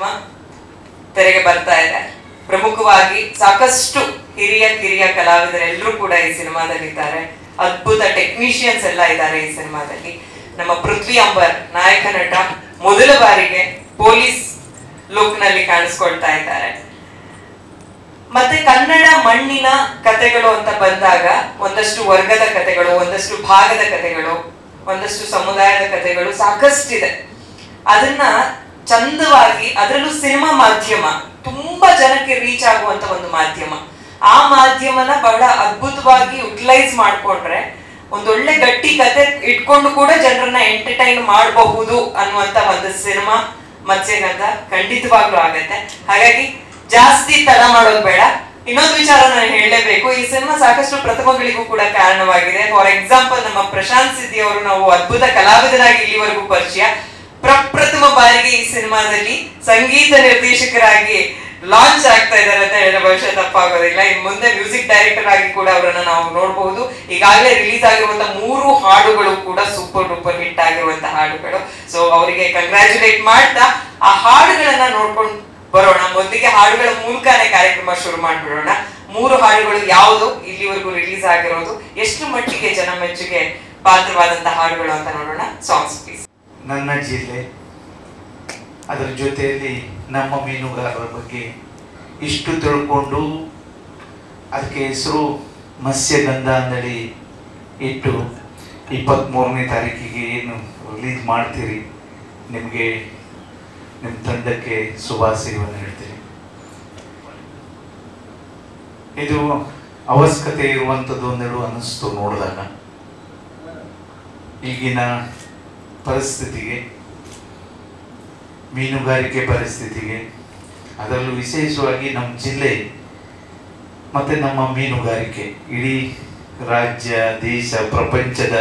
Cinema ತೆರೆಗೆ ಬರ್ತಾ ಇದೆ. ಪ್ರಮುಖವಾಗಿ ಸಾಕಷ್ಟು ಹಿರಿಯ ಕಿರಿಯ ಕಲಾವಿದರೆಲ್ಲರೂ ಕೂಡ ಈ ಸಿನಿಮಾದಲ್ಲಿದ್ದಾರೆ. ಅದ್ಭುತ ಟೆಕ್ನಿಷಿಯನ್ಸ್ ಎಲ್ಲ ಇದ್ದಾರೆ ಈ ಸಿನಿಮಾದಲ್ಲಿ. ನಮ್ಮ ಪೃಥ್ವಿ ಅಂಬರ್ ನಾಯಕ ನಟ ಮೊದಲ ಬಾರಿಗೆ ಪೊಲೀಸ್ ಲುಕ್ ನಲ್ಲಿ ಕಾಣಿಸ್ಕೊಳ್ತಾ ಇದ್ದಾರೆ. ಮತ್ತೆ ಕನ್ನಡ ಮಣ್ಣಿನ ಕಥೆಗಳು ಅಂತ ಬಂದಾಗ ಒಂದಷ್ಟು ವರ್ಗದ ಕಥೆಗಳು, ಒಂದಷ್ಟು ಭಾಗದ ಕಥೆಗಳು, ಒಂದಷ್ಟು ಸಮುದಾಯದ ಕಥೆಗಳು ಸಾಕಷ್ಟಿದೆ. ಅದನ್ನ ಚಂದವಾಗಿ, ಅದರಲ್ಲೂ ಸಿನಿಮಾ ಮಾಧ್ಯಮ ತುಂಬಾ ಜನಕ್ಕೆ ರೀಚ್ ಆಗುವಂತ ಒಂದು ಮಾಧ್ಯಮ. ಆ ಮಾಧ್ಯಮನ ಬಹಳ ಅದ್ಭುತವಾಗಿ ಯುಟಿಲೈಸ್ ಮಾಡ್ಕೊಂಡ್ರೆ ಒಂದೊಳ್ಳೆ ಗಟ್ಟಿ ಕತೆ ಇಟ್ಕೊಂಡು ಕೂಡ ಜನರನ್ನ ಎಂಟರ್ಟೈನ್ ಮಾಡಬಹುದು ಅನ್ನುವಂತ ಒಂದು ಸಿನಿಮಾ ಮತ್ಸ್ಯಗಂಧ ಖಂಡಿತವಾಗ್ಲೂ ಆಗತ್ತೆ. ಹಾಗಾಗಿ ಜಾಸ್ತಿ ತಡ ಮಾಡೋದು ಬೇಡ. ಇನ್ನೊಂದು ವಿಚಾರ ನಾನು ಹೇಳಲೇಬೇಕು, ಈ ಸಿನಿಮಾ ಸಾಕಷ್ಟು ಪ್ರತಿಭೆಗಳಿಗೂ ಕೂಡ ಕಾರಣವಾಗಿದೆ. ಫಾರ್ ಎಕ್ಸಾಂಪಲ್, ನಮ್ಮ ಪ್ರಶಾಂತ್ ಸಿದ್ದಿ ಅವರು ನಾವು ಅದ್ಭುತ ಕಲಾವಿದರಾಗಿ ಇಲ್ಲಿವರೆಗೂ ಪರಿಚಯ, ಪ್ರಪ್ರಥಮ ಬಾರಿಗೆ ಈ ಸಿನಿಮಾದಲ್ಲಿ ಸಂಗೀತ ನಿರ್ದೇಶಕರಾಗಿ ಲಾಂಚ್ ಆಗ್ತಾ ಇದ್ದಾರೆ ಅಂತ ಹೇಳಿದ್ರೆ ಬಹುಶಃ ತಪ್ಪಾಗೋದಿಲ್ಲ. ಇನ್ನು ಮುಂದೆ ಮ್ಯೂಸಿಕ್ ಡೈರೆಕ್ಟರ್ ಆಗಿ ಕೂಡ ಅವರನ್ನ ನಾವು ನೋಡಬಹುದು. ಈಗಾಗಲೇ ರಿಲೀಸ್ ಆಗಿರುವಂತಹ 3 ಹಾಡುಗಳು ಕೂಡ ಸೂಪರ್ ಡೂಪರ್ ಹಿಟ್ ಆಗಿರುವಂತಹ ಹಾಡುಗಳು. ಸೊ ಅವರಿಗೆ ಕಂಗ್ರಾಚುಲೇಟ್ ಮಾಡ್ತಾ ಆ ಹಾಡುಗಳನ್ನ ನೋಡ್ಕೊಂಡು ಬರೋಣ. ಮೊದಲಿಗೆ ಹಾಡುಗಳ ಮೂಲಕನೇ ಕಾರ್ಯಕ್ರಮ ಶುರು ಮಾಡ್ಬಿಡೋಣ. 3 ಹಾಡುಗಳು ಯಾವುದು ಇಲ್ಲಿವರೆಗೂ ರಿಲೀಸ್ ಆಗಿರೋದು, ಎಷ್ಟು ಮಟ್ಟಿಗೆ ಜನ ಮೆಚ್ಚುಗೆ ಪಾತ್ರವಾದಂತಹ ಹಾಡುಗಳು ಅಂತ ನೋಡೋಣ. Songs please. ನನ್ನ ಜಿಲ್ಲೆ, ಅದರ ಜೊತೆಯಲ್ಲಿ ನಮ್ಮ ಮೀನುಗಾರರ ಬಗ್ಗೆ ಇಷ್ಟು ತಿಳ್ಕೊಂಡು ಅದಕ್ಕೆ ಹೆಸರು ಮತ್ಸ್ಯಗಂಧ ಅಂದೇಳಿ ಇಟ್ಟು 23ನೇ ತಾರೀಕಿಗೆ ಏನು ರಿಲೀಸ್ ಮಾಡ್ತೀರಿ, ನಿಮಗೆ ನಿಮ್ಮ ತಂಡಕ್ಕೆ ಶುಭಾಶಯವನ್ನು ಹೇಳ್ತೀನಿ. ಇದು ಅವಶ್ಯಕತೆ ಇರುವಂಥದ್ದು ಒಂದೆರಡು ಅನ್ನಿಸ್ತು ನೋಡಿದಾಗ. ಈಗಿನ ಪರಿಸ್ಥಿತಿಗೆ, ಮೀನುಗಾರಿಕೆ ಪರಿಸ್ಥಿತಿಗೆ, ಅದರಲ್ಲೂ ವಿಶೇಷವಾಗಿ ನಮ್ಮ ಜಿಲ್ಲೆ ಮತ್ತು ನಮ್ಮ ಮೀನುಗಾರಿಕೆ ಇಡೀ ರಾಜ್ಯ, ದೇಶ, ಪ್ರಪಂಚದ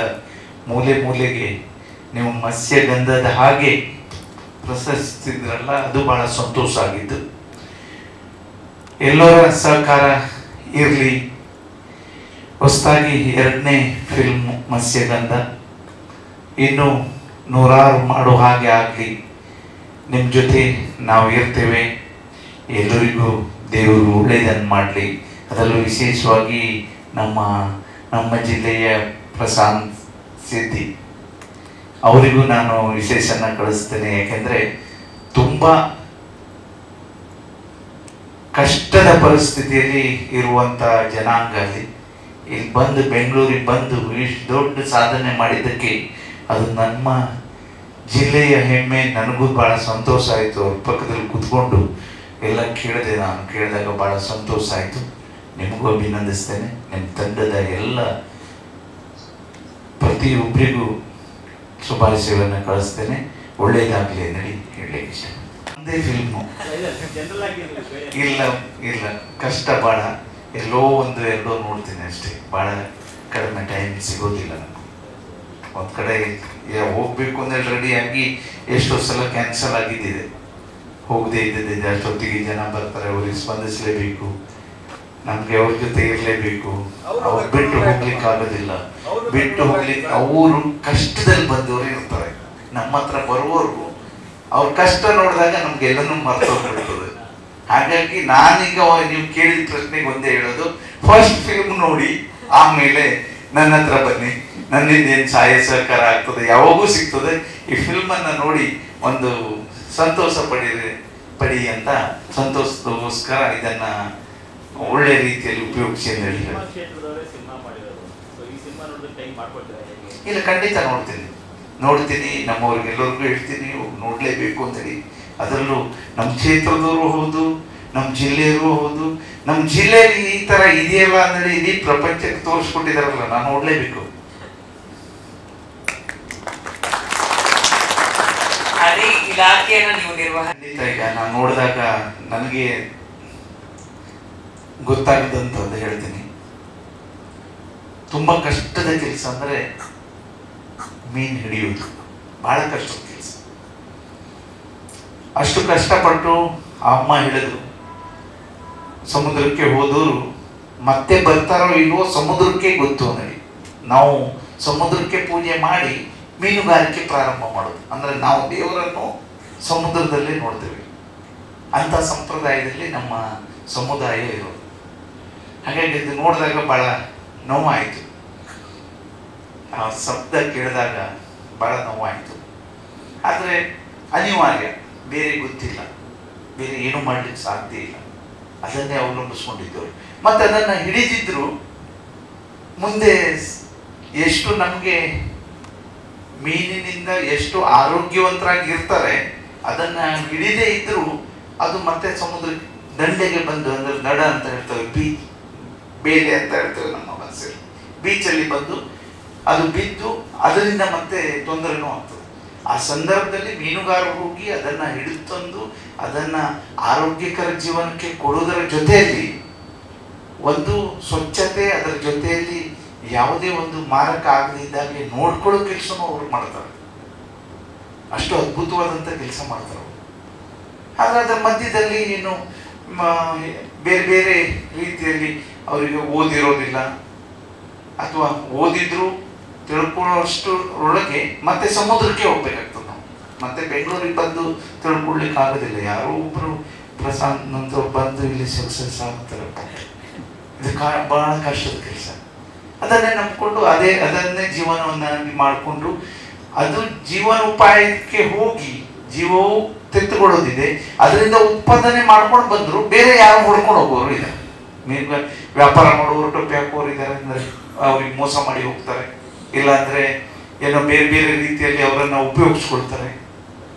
ಮೂಲೆ ಮೂಲೆಗೆ ನೀವು ಮತ್ಸ್ಯಗಂಧದ ಹಾಗೆ ಪ್ರಶಸ್ತಿದ್ರಲ್ಲ, ಅದು ಬಹಳ ಸಂತೋಷ ಆಗಿದ್ದು. ಎಲ್ಲರ ಸಹಕಾರ ಇರಲಿ. ಹೊಸದಾಗಿ 2ನೇ ಫಿಲ್ಮ್ ಮತ್ಸ್ಯಗಂಧ, ಇನ್ನು 100 ಮಾಡೋ ಹಾಗೆ ಆಗಲಿ. ನಿಮ್ಮ ಜೊತೆ ನಾವು ಇರ್ತೇವೆ. ಎಲ್ಲರಿಗೂ ದೇವರು ಒಳ್ಳೆಯದನ್ನು ಮಾಡಲಿ. ಅದರಲ್ಲೂ ವಿಶೇಷವಾಗಿ ನಮ್ಮ ಜಿಲ್ಲೆಯ ಪ್ರಶಾಂತ್ ಸಿದ್ದಿ ಅವರಿಗೂ ನಾನು ವಿಶೇಷನ ಕಳಿಸ್ತೇನೆ. ಯಾಕೆಂದರೆ ತುಂಬ ಕಷ್ಟದ ಪರಿಸ್ಥಿತಿಯಲ್ಲಿ ಇರುವಂಥ ಜನಾಂಗ ಅಲ್ಲಿ ಇಲ್ಲಿ ಬಂದು ಬೆಂಗಳೂರಿಗೆ ಬಂದು ಇಷ್ಟು ದೊಡ್ಡ ಸಾಧನೆ ಮಾಡಿದ್ದಕ್ಕೆ ಅದು ನಮ್ಮ ಜಿಲ್ಲೆಯ ಹೆಮ್ಮೆ. ನನಗೂ ಭಾಳ ಸಂತೋಷ ಆಯಿತು. ಅವ್ರ ಪಕ್ಕದಲ್ಲಿ ಕೂತ್ಕೊಂಡು ಎಲ್ಲ ಕೇಳಿದೆ. ನಾನು ಕೇಳಿದಾಗ ಭಾಳ ಸಂತೋಷ ಆಯಿತು. ನಿಮಗೂ ಅಭಿನಂದಿಸ್ತೇನೆ. ನಿಮ್ಮ ತಂಡದ ಎಲ್ಲ ಪ್ರತಿಯೊಬ್ಬರಿಗೂ ಶುಭಾಶಯವನ್ನು ಕಳಿಸ್ತೇನೆ. ಒಳ್ಳೆಯದಾಗಲಿ ಅಂತೇಳಿ ಹೇಳಲಿಕ್ಕೆ ಇಷ್ಟ. ಒಂದೇ ಫಿಲ್ಮು ಇಲ್ಲ ಕಷ್ಟ ಭಾಳ. ಎಲ್ಲೋ ಎರಡೋ ನೋಡ್ತೀನಿ ಅಷ್ಟೇ. ಭಾಳ ಕಡಿಮೆ ಟೈಮ್ ಸಿಗೋದಿಲ್ಲ ನನಗೆ. ಒಂದು ಕಡೆ ಹೋಗ್ಬೇಕು ಅಂದರೆ ರೆಡಿಯಾಗಿ ಎಷ್ಟೋ ಸಲ ಕ್ಯಾನ್ಸಲ್ ಆಗಿದ್ದಿದೆ. ಹೋಗದೇ ಇದ್ದಿದ್ದೆ. ಅಷ್ಟೊತ್ತಿಗೆ ಜನ ಬರ್ತಾರೆ, ಅವ್ರಿಗೆ ಸ್ಪಂದಿಸಲೇಬೇಕು, ನಮಗೆ ಅವ್ರ ಜೊತೆ ಇರಲೇಬೇಕು. ಅವ್ರು ಬಿಟ್ಟು ಹೋಗ್ಲಿಕ್ಕೆ ಆಗೋದಿಲ್ಲ. ಬಿಟ್ಟು ಹೋಗ್ಲಿಕ್ಕೆ ಅವರು ಕಷ್ಟದಲ್ಲಿ ಬಂದವರು ಇರ್ತಾರೆ. ನಮ್ಮ ಹತ್ರ ಬರುವವರು ಅವ್ರ ಕಷ್ಟ ನೋಡಿದಾಗ ನಮ್ಗೆಲ್ಲನೂ ಮರ್ತೋಗ್ಬಿಡ್ತದೆ. ಹಾಗಾಗಿ ನಾನೀಗ ನೀವು ಕೇಳಿದ ಪ್ರಶ್ನೆಗೆ ಒಂದೇ ಹೇಳೋದು, ಫಸ್ಟ್ ಫಿಲ್ಮ್ ನೋಡಿ ಆಮೇಲೆ ನನ್ನ ಹತ್ರ ಬನ್ನಿ. ನನ್ನಿಂದ ಏನು ಸಹಾಯ ಸಹಕಾರ ಆಗ್ತದೆ ಯಾವಾಗೂ ಸಿಗ್ತದೆ. ಈ ಫಿಲ್ಮನ್ನು ನೋಡಿ ಒಂದು ಸಂತೋಷ ಪಡಿ ಅಂತ ಸಂತೋಷದಗೋಸ್ಕರ ಇದನ್ನ ಒಳ್ಳೆ ರೀತಿಯಲ್ಲಿ ಉಪಯೋಗಿಸಿ ಅಂತ ಹೇಳಿ. ಇಲ್ಲ, ಖಂಡಿತ ನೋಡ್ತೀನಿ. ನಮ್ಮವ್ರಿಗೆಲ್ಲರಿಗೂ ಹೇಳ್ತೀನಿ, ನೋಡಲೇಬೇಕು ಅಂತೇಳಿ. ಅದರಲ್ಲೂ ನಮ್ಮ ಕ್ಷೇತ್ರದವರು ಹೌದು, ನಮ್ಮ ಜಿಲ್ಲೆಯವರು ಹೌದು. ನಮ್ಮ ಜಿಲ್ಲೆಯಲ್ಲಿ ಈ ಥರ ಇದೆಯಲ್ಲ ಅಂದರೆ ಇಡೀ ಪ್ರಪಂಚಕ್ಕೆ ತೋರಿಸ್ಕೊಟ್ಟಿದಾರಲ್ಲ, ನಾನು ನೋಡಲೇಬೇಕು. ಅದೇ ಇಲಾಖೆಯನ್ನು ನೀವು ನಿರ್ವಹಣೆ. ಈಗ ನಾನು ನೋಡಿದಾಗ ನನಗೆ ಗೊತ್ತಾಗದಂತ ಹೇಳ್ತೀನಿ. ತುಂಬ ಕಷ್ಟದ ಕೆಲಸ ಅಂದರೆ ಮೀನು ಹಿಡಿಯುವುದು. ಬಹಳ ಕಷ್ಟದ ಕೆಲಸ. ಅಷ್ಟು ಕಷ್ಟಪಟ್ಟು ಆ ಅಮ್ಮ ಹಿಡಿದು ಸಮುದ್ರಕ್ಕೆ ಹೋದವರು ಮತ್ತೆ ಬರ್ತಾರೋ ಇಲ್ವೋ ಸಮುದ್ರಕ್ಕೆ ಗೊತ್ತು. ಅನ್ನಿ ನಾವು ಸಮುದ್ರಕ್ಕೆ ಪೂಜೆ ಮಾಡಿ ಮೀನುಗಾರಿಕೆ ಪ್ರಾರಂಭ ಮಾಡೋದು. ಅಂದರೆ ನಾವು ದೇವರನ್ನು ಸಮುದ್ರದಲ್ಲೇ ನೋಡ್ತೇವೆ. ಅಂಥ ಸಂಪ್ರದಾಯದಲ್ಲಿ ನಮ್ಮ ಸಮುದಾಯ ಇರೋದು. ಹಾಗಾಗಿ ಇದು ನೋಡಿದಾಗ ಭಾಳ ನೋವಾಯಿತು. ಆ ಶಬ್ದ ಕೇಳಿದಾಗ ಭಾಳ ನೋವಾಯಿತು. ಆದರೆ ಅನಿವಾರ್ಯ, ಬೇರೆ ಗೊತ್ತಿಲ್ಲ, ಬೇರೆ ಏನು ಮಾಡಲಿಕ್ಕೆ ಸಾಧ್ಯ ಇಲ್ಲ. ಅದನ್ನೇ ಅವಲಂಬಿಸ್ಕೊಂಡಿದ್ದವರು. ಮತ್ತು ಅದನ್ನು ಹಿಡಿದಿದ್ರು ಮುಂದೆ ಎಷ್ಟು ನಮಗೆ ಮೀನಿನಿಂದ ಎಷ್ಟು ಆರೋಗ್ಯವಂತರಾಗಿರ್ತಾರೆ, ಅದನ್ನು ಹಿಡಿದೇ ಇದ್ದರೂ ಅದು ಮತ್ತೆ ಸಮುದ್ರ ದಂಡೆಗೆ ಬಂದು, ಅಂದರೆ ದಡ ಅಂತ ಹೇಳ್ತೇವೆ, ಬೇಲೆ ಅಂತ ಹೇಳ್ತೇವೆ ನಮ್ಮ ಭಾಷೆಯಲ್ಲಿ, ಬೀಚಲ್ಲಿ ಬಂದು ಅದು ಬಿದ್ದು ಅದರಿಂದ ಮತ್ತೆ ತೊಂದರೆನೂ ಆಗ್ತದೆ. ಆ ಸಂದರ್ಭದಲ್ಲಿ ಮೀನುಗಾರರು ಹೋಗಿ ಅದನ್ನು ಹಿಡಿದು ತಂದು ಅದನ್ನು ಆರೋಗ್ಯಕರ ಜೀವನಕ್ಕೆ ಕೊಡುವುದರ ಜೊತೆಯಲ್ಲಿ ಒಂದು ಸ್ವಚ್ಛತೆ, ಅದರ ಜೊತೆಯಲ್ಲಿ ಯಾವುದೇ ಒಂದು ಮಾರಕ ಆಗದಿದ್ದಾಗಲೇ ನೋಡ್ಕೊಳ್ಳೋ ಕೆಲಸನೂ ಅವರು ಮಾಡ್ತಾರೆ. ಅಷ್ಟು ಅದ್ಭುತವಾದಂಥ ಕೆಲಸ ಮಾಡ್ತಾರೆ. ಆದರೆ ಅದರ ಮಧ್ಯದಲ್ಲಿ ಏನು ಬೇರೆ ಬೇರೆ ರೀತಿಯಲ್ಲಿ ಅವರಿಗೆ ಓದಿರೋದಿಲ್ಲ, ಅಥವಾ ಓದಿದ್ರು ತಿಳ್ಕೊಳ್ಳೋಷ್ಟು ಒಳಗೆ ಮತ್ತೆ ಸಮುದ್ರಕ್ಕೆ ಹೋಗ್ಬೇಕಾಗ್ತದೆ. ನಾವು ಮತ್ತೆ ಬೆಂಗಳೂರಿಗೆ ಬಂದು ತಿಳ್ಕೊಳ್ಲಿಕ್ಕೆ ಆಗೋದಿಲ್ಲ. ಯಾರೋ ಒಬ್ಬರು ಪ್ರಶಾಂತ್ ನಂತರ ಬಂದು ಇಲ್ಲಿ ಸಕ್ಸಸ್ ಆಗ್ತಾರೆ. ಇದು ಬಹಳ ಕಷ್ಟದ ಕೆಲಸ. ಅದನ್ನೇ ನಂಬಿಕೊಂಡು ಅದನ್ನೇ ಜೀವನವನ್ನಾಗಿ ಮಾಡಿಕೊಂಡು ಅದು ಜೀವನೋಪಾಯಕ್ಕೆ ಹೋಗಿ ಜೀವವು ತೆತ್ತುಕೊಳ್ಳೋದಿದೆ, ಅದರಿಂದ ಉತ್ಪಾದನೆ ಮಾಡ್ಕೊಂಡು ಬಂದರು. ಬೇರೆ ಯಾರು ಹೊಡ್ಕೊಂಡು ಹೋಗೋರು ಇಲ್ಲ. ವ್ಯಾಪಾರ ಮಾಡೋರು, ಟೊಪ್ಪಿ ಹಾಕೋರು ಇದ್ದಾರೆ ಅಂದರೆ ಅವ್ರಿಗೆ ಮೋಸ ಮಾಡಿ ಹೋಗ್ತಾರೆ, ಇಲ್ಲಾಂದರೆ ಏನೋ ಬೇರೆ ಬೇರೆ ರೀತಿಯಲ್ಲಿ ಅವರನ್ನು ಉಪಯೋಗಿಸ್ಕೊಳ್ತಾರೆ.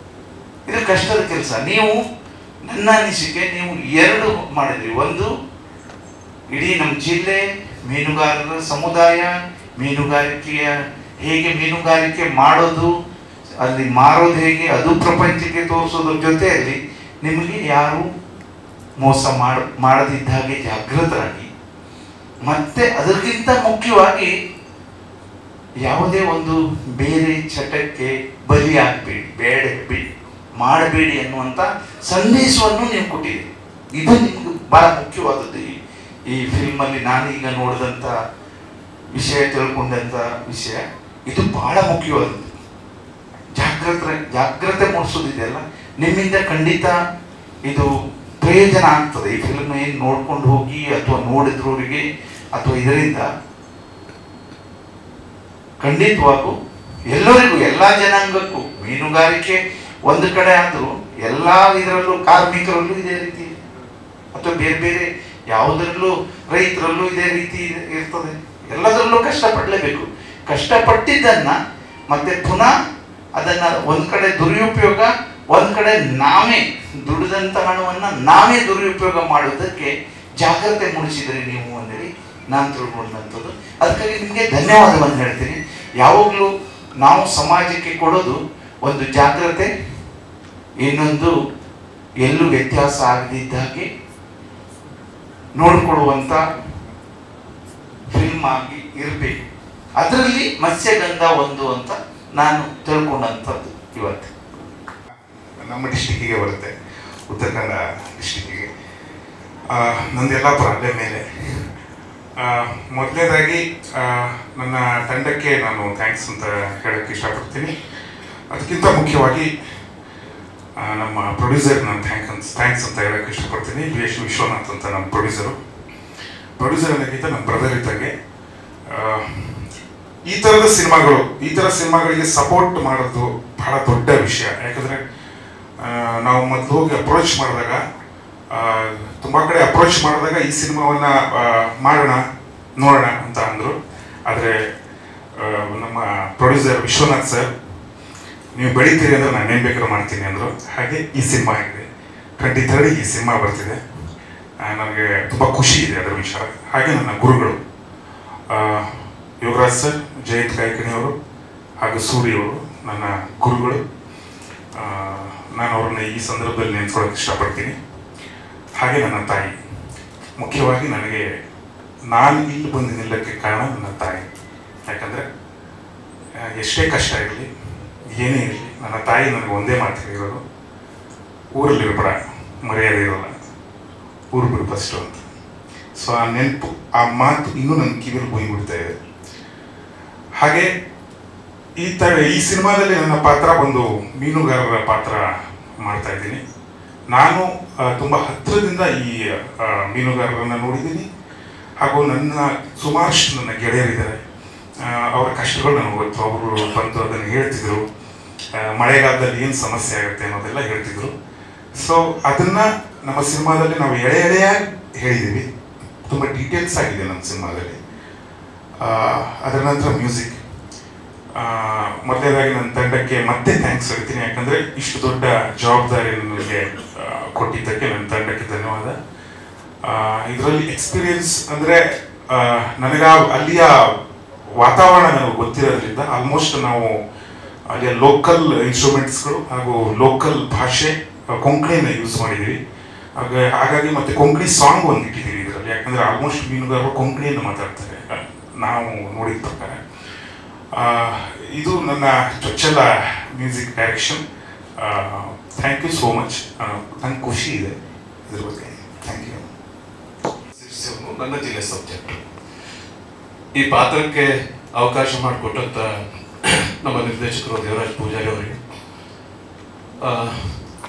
ಇದು ಕಷ್ಟದ ಕೆಲಸ. ನೀವು, ನನ್ನ ಅನಿಸಿಕೆ, ನೀವು ಎರಡು ಮಾಡಿದ್ರಿ. ಒಂದು, ಇಡೀ ನಮ್ಮ ಜಿಲ್ಲೆ, ಮೀನುಗಾರರ ಸಮುದಾಯ, ಮೀನುಗಾರಿಕೆಯ ಹೇಗೆ ಮೀನುಗಾರಿಕೆ ಮಾಡೋದು, ಅಲ್ಲಿ ಮಾರೋದು ಹೇಗೆ, ಅದು ಪ್ರಪಂಚಕ್ಕೆ ತೋರಿಸೋದ್ರ ಜೊತೆಯಲ್ಲಿ ನಿಮಗೆ ಯಾರು ಮೋಸ ಮಾಡದಿದ್ದ ಹಾಗೆ ಜಾಗೃತರಾಗಿ, ಮತ್ತೆ ಅದಕ್ಕಿಂತ ಮುಖ್ಯವಾಗಿ ಯಾವುದೇ ಒಂದು ಬೇರೆ ಚಟಕ್ಕೆ ಬಲಿಯಾಗಬೇಡಿ, ಮಾಡಬೇಡಿ ಅನ್ನುವಂಥ ಸಂದೇಶವನ್ನು ನೀವು ಕೊಟ್ಟಿದ್ದೀರಿ. ಇದು ನಿಮ್ಗೆ ಬಹಳ ಮುಖ್ಯವಾದದ್ದು. ಈ ಫಿಲ್ಮಲ್ಲಿ ನಾನೀಗ ನೋಡಿದಂಥ ವಿಷಯ, ತಿಳ್ಕೊಂಡಂಥ ವಿಷಯ, ಇದು ಬಹಳ ಮುಖ್ಯವಾದದ್ದು. ಜಾಗ್ರತೆ ಮೂಡಿಸೋದಿದೆಯಲ್ಲ, ನಿಮ್ಮಿಂದ ಖಂಡಿತ ಇದು ಪ್ರಯೋಜನ ಆಗ್ತದೆ. ಈ ಫಿಲ್ಮ್ ಏನು ನೋಡ್ಕೊಂಡು ಹೋಗಿ ಅಥವಾ ನೋಡಿದ್ರವರಿಗೆ ಅಥವಾ ಇದರಿಂದ ಖಂಡಿತವಾಗೂ ಎಲ್ಲರಿಗೂ, ಎಲ್ಲ ಜನಾಂಗಕ್ಕೂ, ಮೀನುಗಾರಿಕೆ ಒಂದು ಕಡೆ ಆದರೂ ಎಲ್ಲ ಇದರಲ್ಲೂ, ಕಾರ್ಮಿಕರಲ್ಲೂ ಇದೇ ರೀತಿ, ಅಥವಾ ಬೇರೆ ಬೇರೆ ಯಾವುದರಲ್ಲೂ, ರೈತರಲ್ಲೂ ಇದೇ ರೀತಿ ಇರ್ತದೆ. ಎಲ್ಲದರಲ್ಲೂ ಕಷ್ಟಪಡಲೇಬೇಕು. ಕಷ್ಟಪಟ್ಟಿದ್ದನ್ನು ಮತ್ತೆ ಪುನಃ ಅದನ್ನು ಒಂದು ಕಡೆ ದುರುಪಯೋಗ, ಒಂದು ಕಡೆ ನಾವೇ ದುಡಿದಂಥ ಹಣವನ್ನು ನಾವೇ ದುರುಪಯೋಗ ಮಾಡುವುದಕ್ಕೆ ಜಾಗ್ರತೆ ಮೂಡಿಸಿದರೆ ನೀವು ಅಂದೇಳಿ ನಾನು ತಿಳ್ಕೊಂಡಂಥದ್ದು. ಅದಕ್ಕಾಗಿ ನಿಮಗೆ ಧನ್ಯವಾದವನ್ನು ಹೇಳ್ತೀನಿ. ಯಾವಾಗಲೂ ನಾವು ಸಮಾಜಕ್ಕೆ ಕೊಡೋದು ಒಂದು ಜಾಗ್ರತೆ, ಇನ್ನೊಂದು ಎಲ್ಲೂ ವ್ಯತ್ಯಾಸ ಆಗದಿದ್ದಾಗೆ ನೋಡಿಕೊಳ್ಳುವಂಥ ಫಿಲ್ಮ್ ಆಗಿ ಇರಬೇಕು. ಅದರಲ್ಲಿ ಮತ್ಸ್ಯಗಂಧ ಒಂದು ಅಂತ ನಾನು ತಿಳ್ಕೊಂಡಂಥದ್ದು. ಇವತ್ತು ನಮ್ಮ ಡಿಸ್ಟಿಕ್ಕಿಗೆ ಬರುತ್ತೆ, ಉತ್ತರ ಕನ್ನಡ ಡಿಸ್ಟಿಕ್ಕಿಗೆ. ನಂದೆಲ್ಲಾಪುರ ಅಲ್ಲೇ ಮೇಲೆ. ಮೊದಲನೇದಾಗಿ ನನ್ನ ತಂಡಕ್ಕೆ ನಾನು ಥ್ಯಾಂಕ್ಸ್ ಅಂತ ಹೇಳೋಕ್ಕೆ ಇಷ್ಟಪಡ್ತೀನಿ. ಅದಕ್ಕಿಂತ ಮುಖ್ಯವಾಗಿ ನಮ್ಮ ಪ್ರೊಡ್ಯೂಸರ್ ನಾನು ಥ್ಯಾಂಕ್ಸ್ ಅಂತ ಹೇಳೋಕ್ಕೆ ಇಷ್ಟಪಡ್ತೀನಿ. ವಿಶ್ವನಾಥ್ ಅಂತ ನಮ್ಮ ಪ್ರೊಡ್ಯೂಸರ್ ಅನ್ನೋಕ್ಕಿಂತ ನಮ್ಮ ಬ್ರದರ್ ಇದ್ದಂಗೆ. ಈ ಥರ ಸಿನಿಮಾಗಳಿಗೆ ಸಪೋರ್ಟ್ ಮಾಡೋದು ಬಹಳ ದೊಡ್ಡ ವಿಷಯ. ಯಾಕಂದರೆ ನಾವು ಮೊದಲು ಹೋಗಿ ಅಪ್ರೋಚ್ ಮಾಡಿದಾಗ, ತುಂಬ ಕಡೆ ಅಪ್ರೋಚ್ ಮಾಡಿದಾಗ ಈ ಸಿನಿಮಾವನ್ನು ನೋಡೋಣ ಅಂತ ಅಂದರು. ಆದರೆ ನಮ್ಮ ಪ್ರೊಡ್ಯೂಸರ್ ವಿಶ್ವನಾಥ್ ಸರ್, ನೀವು ಬೆಳೀತೀರಿ ಅಂದರೆ ನಾನು ಏನು ಬೇಕಾದ್ರೂ ಮಾಡ್ತೀನಿ ಅಂದರು. ಹಾಗೆ ಈ ಸಿನಿಮಾ ಆಗಿದೆ. 23 ಈ ಸಿನಿಮಾ ಬರ್ತಿದೆ. ನನಗೆ ತುಂಬ ಖುಷಿ ಇದೆ ಅದರ ವಿಚಾರ. ಹಾಗೆ ನನ್ನ ಗುರುಗಳು ಯೋಗರಾಜ್ ಸರ್, ಜಯಂತ್ ಕಾಯ್ಕಿಣಿಯವರು ಹಾಗೂ ಸೂರ್ಯವರು ನನ್ನ ಗುರುಗಳು. ನಾನು ಅವ್ರನ್ನ ಈ ಸಂದರ್ಭದಲ್ಲಿ ನೆನೆಸ್ಕೊಳ್ಳೋಕೆ ಇಷ್ಟಪಡ್ತೀನಿ. ಹಾಗೆ ನನ್ನ ತಾಯಿ, ಮುಖ್ಯವಾಗಿ ನಾನು ಇಲ್ಲಿ ಬಂದು ನಿಲ್ಲಕ್ಕೆ ಕಾರಣ ನನ್ನ ತಾಯಿ. ಯಾಕಂದರೆ ಎಷ್ಟೇ ಕಷ್ಟ ಇರಲಿ, ಏನೇ ಇರಲಿ, ನನ್ನ ತಾಯಿ ನನಗೆ ಒಂದೇ ಮಾತು ಹೇಳಿರೋದು, ಊರಲ್ಲಿರ್ಬೇಡ, ಮರ್ಯಾದೆ ಇರೋಲ್ಲ, ಊರು ಬಿಡು ಫಸ್ಟು ಅಂತ. ಸೊ ಆ ನೆನಪು, ಆ ಮಾತು ಇನ್ನೂ ನನ್ನ ಕಿವಿಯಲ್ಲಿ ಹೋಗಿಬಿಡ್ತಾ ಇದೆ. ಹಾಗೆ ಈ ಸಿನಿಮಾದಲ್ಲಿ ನನ್ನ ಪಾತ್ರ ಒಂದು ಮೀನುಗಾರರ ಪಾತ್ರ ಮಾಡ್ತಾ ಇದ್ದೀನಿ. ನಾನು ತುಂಬ ಹತ್ತಿರದಿಂದ ಈ ಮೀನುಗಾರರನ್ನು ನೋಡಿದ್ದೀನಿ. ಹಾಗೂ ನನ್ನ ಸುಮಾರಷ್ಟು ನನ್ನ ಗೆಳೆಯರಿದ್ದಾರೆ, ಅವರ ಕಷ್ಟಗಳು ನನಗೆ ಗೊತ್ತು. ಅವರು ಬಂದು ಅದನ್ನು ಹೇಳ್ತಿದ್ರು, ಮಳೆಗಾಲದಲ್ಲಿ ಏನು ಸಮಸ್ಯೆ ಆಗುತ್ತೆ ಅನ್ನೋದೆಲ್ಲ ಹೇಳ್ತಿದ್ರು. ಸೊ ಅದನ್ನು ನಮ್ಮ ಸಿನಿಮಾದಲ್ಲಿ ನಾವು ಎಳೆಯಾಗಿ ಹೇಳಿದ್ದೀವಿ. ತುಂಬ ಡೀಟೇಲ್ಸ್ ಆಗಿದೆ ನಮ್ಮ ಸಿನಿಮಾದಲ್ಲಿ. ಅದರ ನಂತರ ಮ್ಯೂಸಿಕ್. ಮೊದಲನೇದಾಗಿ ನನ್ನ ತಂಡಕ್ಕೆ ಮತ್ತೆ ಥ್ಯಾಂಕ್ಸ್ ಹೇಳ್ತೀನಿ, ಯಾಕಂದರೆ ಇಷ್ಟು ದೊಡ್ಡ ಜವಾಬ್ದಾರಿ ನನಗೆ ಕೊಟ್ಟಿದ್ದಕ್ಕೆ ನನ್ನ ತಂಡಕ್ಕೆ ಧನ್ಯವಾದ. ಇದರಲ್ಲಿ ಎಕ್ಸ್ಪೀರಿಯನ್ಸ್ ಅಂದರೆ ನನಗೆ ಅಲ್ಲಿಯ ವಾತಾವರಣ ನನಗೆ ಗೊತ್ತಿರೋದ್ರಿಂದ ಆಲ್ಮೋಸ್ಟ್ ನಾವು ಅಲ್ಲಿಯ ಲೋಕಲ್ ಇನ್ಸ್ಟ್ರೂಮೆಂಟ್ಸ್ಗಳು ಹಾಗೂ ಲೋಕಲ್ ಭಾಷೆ ಕೊಂಕಣಿನ ಯೂಸ್ ಮಾಡಿದ್ದೀವಿ. ಹಾಗಾಗಿ ಮತ್ತೆ ಕೊಂಕಣಿ ಸಾಂಗ್ ಒಂದು ಇಟ್ಟಿದ್ದೀವಿ ಇದರಲ್ಲಿ, ಯಾಕಂದರೆ ಆಲ್ಮೋಸ್ಟ್ ಮೀನುಗಾರರು ಕೊಂಕಣಿಯನ್ನು ಮಾತಾಡ್ತಾರೆ ನಾವು ನೋಡಿದ ಪ್ರಕಾರ. ಇದು ನನ್ನ ಚೊಚ್ಚಲ music direction. Thank you so much. ನಂಗೆ ಖುಷಿ ಇದೆ ಇದ್ರ ಬಗ್ಗೆ. Thank you. ನನ್ನ ಜಿಲ್ಲೆ ಸಬ್ಜೆಕ್ಟ್. ಈ ಪಾತ್ರಕ್ಕೆ ಅವಕಾಶ ಮಾಡಿಕೊಟ್ಟಂತ ನಮ್ಮ ನಿರ್ದೇಶಕರು ದೇವರಾಜ್ ಪೂಜಾರಿ ಅವರಿಗೆ,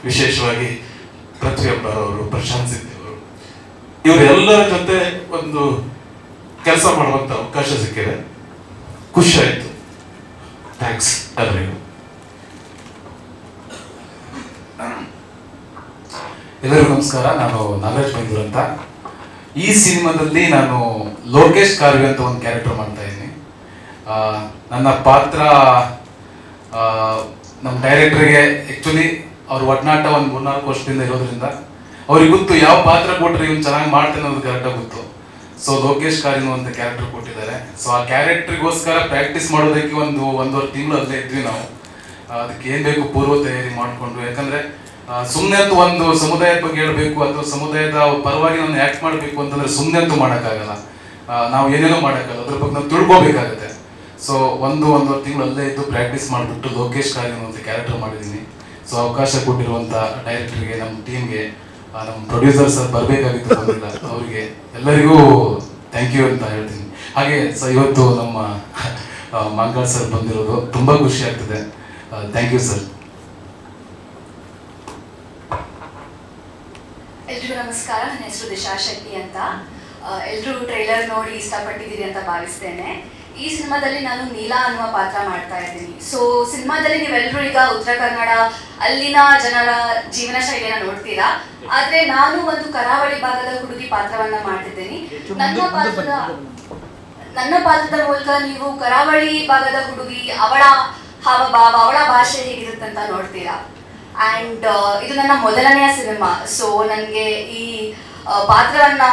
ವಿಶೇಷವಾಗಿ ಪೃಥ್ವಿ ಅಂಬಾರ್ ಅವರು, ಪ್ರಶಾಂತ್ ಸಿಂಗ್ ಅವರು, ಇವರೆಲ್ಲರ ಜೊತೆ ಒಂದು ಕೆಲಸ ಮಾಡುವಂತ ಅವಕಾಶ ಸಿಕ್ಕಿದೆ. ಖುಷಿ ಆಯ್ತು. ಥ್ಯಾಂಕ್ಸ್ ಎಲ್ಲರಿಗೂ. ಎಲ್ಲರಿಗೂ ನಮಸ್ಕಾರ. ನಾನು ನಾಗರಾಜ್ ಬೈಂದೂರ್ ಅಂತ. ಈ ಸಿನಿಮಾದಲ್ಲಿ ನಾನು ಲೋಕೇಶ್ ಕಾರ್ವಿ ಅಂತ ಒಂದು ಕ್ಯಾರೆಕ್ಟರ್ ಮಾಡ್ತಾ ಇದ್ದೀನಿ. ನನ್ನ ಪಾತ್ರ ನಮ್ಮ ಡೈರೆಕ್ಟರ್ಗೆ ಆ್ಯಕ್ಚುಲಿ ಅವ್ರ ಒಡನಾಟ ಒಂದು 3-4 ವರ್ಷದಿಂದ ಇರೋದ್ರಿಂದ ಅವ್ರಿಗೆ ಗೊತ್ತು ಯಾವ ಪಾತ್ರ ಕೊಟ್ಟರೆ ಇವ್ನು ಚೆನ್ನಾಗಿ ಮಾಡ್ತೇನೆ ಅನ್ನೋದು ಕರೆಕ್ಟಾಗಿ ಗೊತ್ತು. ಸೊ ಲೋಕೇಶ್ ಕಾರ್ವಿ ಅಂತ ಕ್ಯಾರೆಕ್ಟರ್ ಕೊಟ್ಟಿದ್ದಾರೆ. ಸೊ ಆ ಕ್ಯಾರೆಕ್ಟರ್ಗೋಸ್ಕರ ಪ್ರಾಕ್ಟೀಸ್ ಮಾಡೋದಕ್ಕೆ ಒಂದೂವರೆ ತಿಂಗಳು ಅಲ್ಲೇ ಇದ್ವಿ ನಾವು. ಅದಕ್ಕೆ ಏನು ಬೇಕು ಪೂರ್ವ ತಯಾರಿ ಮಾಡಿಕೊಂಡು, ಯಾಕಂದರೆ ಸುಮ್ಮನೆ ಅಂತೂ ಒಂದು ಸಮುದಾಯದ ಬಗ್ಗೆ ಹೇಳಬೇಕು ಅಥವಾ ಸಮುದಾಯದ ಪರವಾಗಿ ನಾನು ಆ್ಯಕ್ಟ್ ಮಾಡಬೇಕು ಅಂತಂದರೆ ಸುಮ್ಮನೆ ಅಂತೂ ಮಾಡೋಕ್ಕಾಗಲ್ಲ. ನಾವು ಏನೇನೋ ಮಾಡೋಕ್ಕಾಗಲ್ಲ, ಅದ್ರ ಬಗ್ಗೆ ನಾವು ತಿಳ್ಕೊಬೇಕಾಗತ್ತೆ. ಸೊ ಒಂದೂವರೆ ತಿಂಗಳು ಅಲ್ಲೇ ಇದ್ದು ಪ್ರಾಕ್ಟೀಸ್ ಮಾಡಿಬಿಟ್ಟು ಲೋಕೇಶ್ ಕಾರ್ವಿ ಅಂತ ಕ್ಯಾರೆಕ್ಟರ್ ಮಾಡಿದ್ದೀನಿ. ಸೊ ಅವಕಾಶ ಕೊಟ್ಟಿರುವಂಥ ಡೈರೆಕ್ಟರ್ಗೆ, ನಮ್ಮ ಟೀಮ್ಗೆ, ನಮ್ಮ ಪ್ರೊಡ್ಯೂಸರ್ ಸರ್ ಬರಬೇಕಾಗಿತ್ತು, ಬಂದಿಲ್ಲ, ಅವರಿಗೆ ಎಲ್ಲರಿಗೂ ಥ್ಯಾಂಕ್ ಯು ಅಂತ ಹೇಳ್ತೀನಿ. ಹಾಗೆ ಇವತ್ತು ನಮ್ಮ ಮಂಗಳ್ ಸರ್ ಬಂದಿರೋದು ತುಂಬ ಖುಷಿ ಆಗ್ತಿದೆ. Thank you sir. ಎಲ್ರಿಗೂ ನಮಸ್ಕಾರ. ನನ್ನ ಹೆಸರು ದಿಶಾ ಶೆಟ್ಟಿ ಅಂತ. ಎಲ್ಲರೂ ಟ್ರೈಲರ್ ನೋಡಿ ಇಷ್ಟಪಟ್ಟಿದ್ದೀರಿ ಅಂತ ಭಾವಿಸ್ತೇನೆ. ಈ ಸಿನಿಮಾದಲ್ಲಿ ನಾನು ನೀಲಾ ಅನ್ನುವ ಪಾತ್ರ ಮಾಡ್ತಾ ಇದ್ದೀನಿ. ಸೊ ಸಿನಿಮಾದಲ್ಲಿ ನೀವೆಲ್ಲರೂ ಈಗ ಉತ್ತರ ಕನ್ನಡ ಅಲ್ಲಿನ ಜನರ ಜೀವನ ಶೈಲಿಯನ್ನು ನೋಡ್ತೀರಾ, ಆದ್ರೆ ನಾನು ಒಂದು ಕರಾವಳಿ ಭಾಗದ ಹುಡುಗಿ ಪಾತ್ರವನ್ನ ಮಾಡ್ತಿದ್ದೀನಿ. ನನ್ನ ಪಾತ್ರದ ಮೂಲಕ ನೀವು ಕರಾವಳಿ ಭಾಗದ ಹುಡುಗಿ, ಅವಳ ಹಾವಭಾವ, ಅವಳ ಭಾಷೆ ಹೇಗಿರುತ್ತೆ ಅಂತ ನೋಡ್ತೀರಾ. ಆ್ಯಂಡ್ ಇದು ನನ್ನ ಮೊದಲನೆಯ ಸಿನಿಮಾ. ಸೊ ನನಗೆ ಈ ಪಾತ್ರವನ್ನ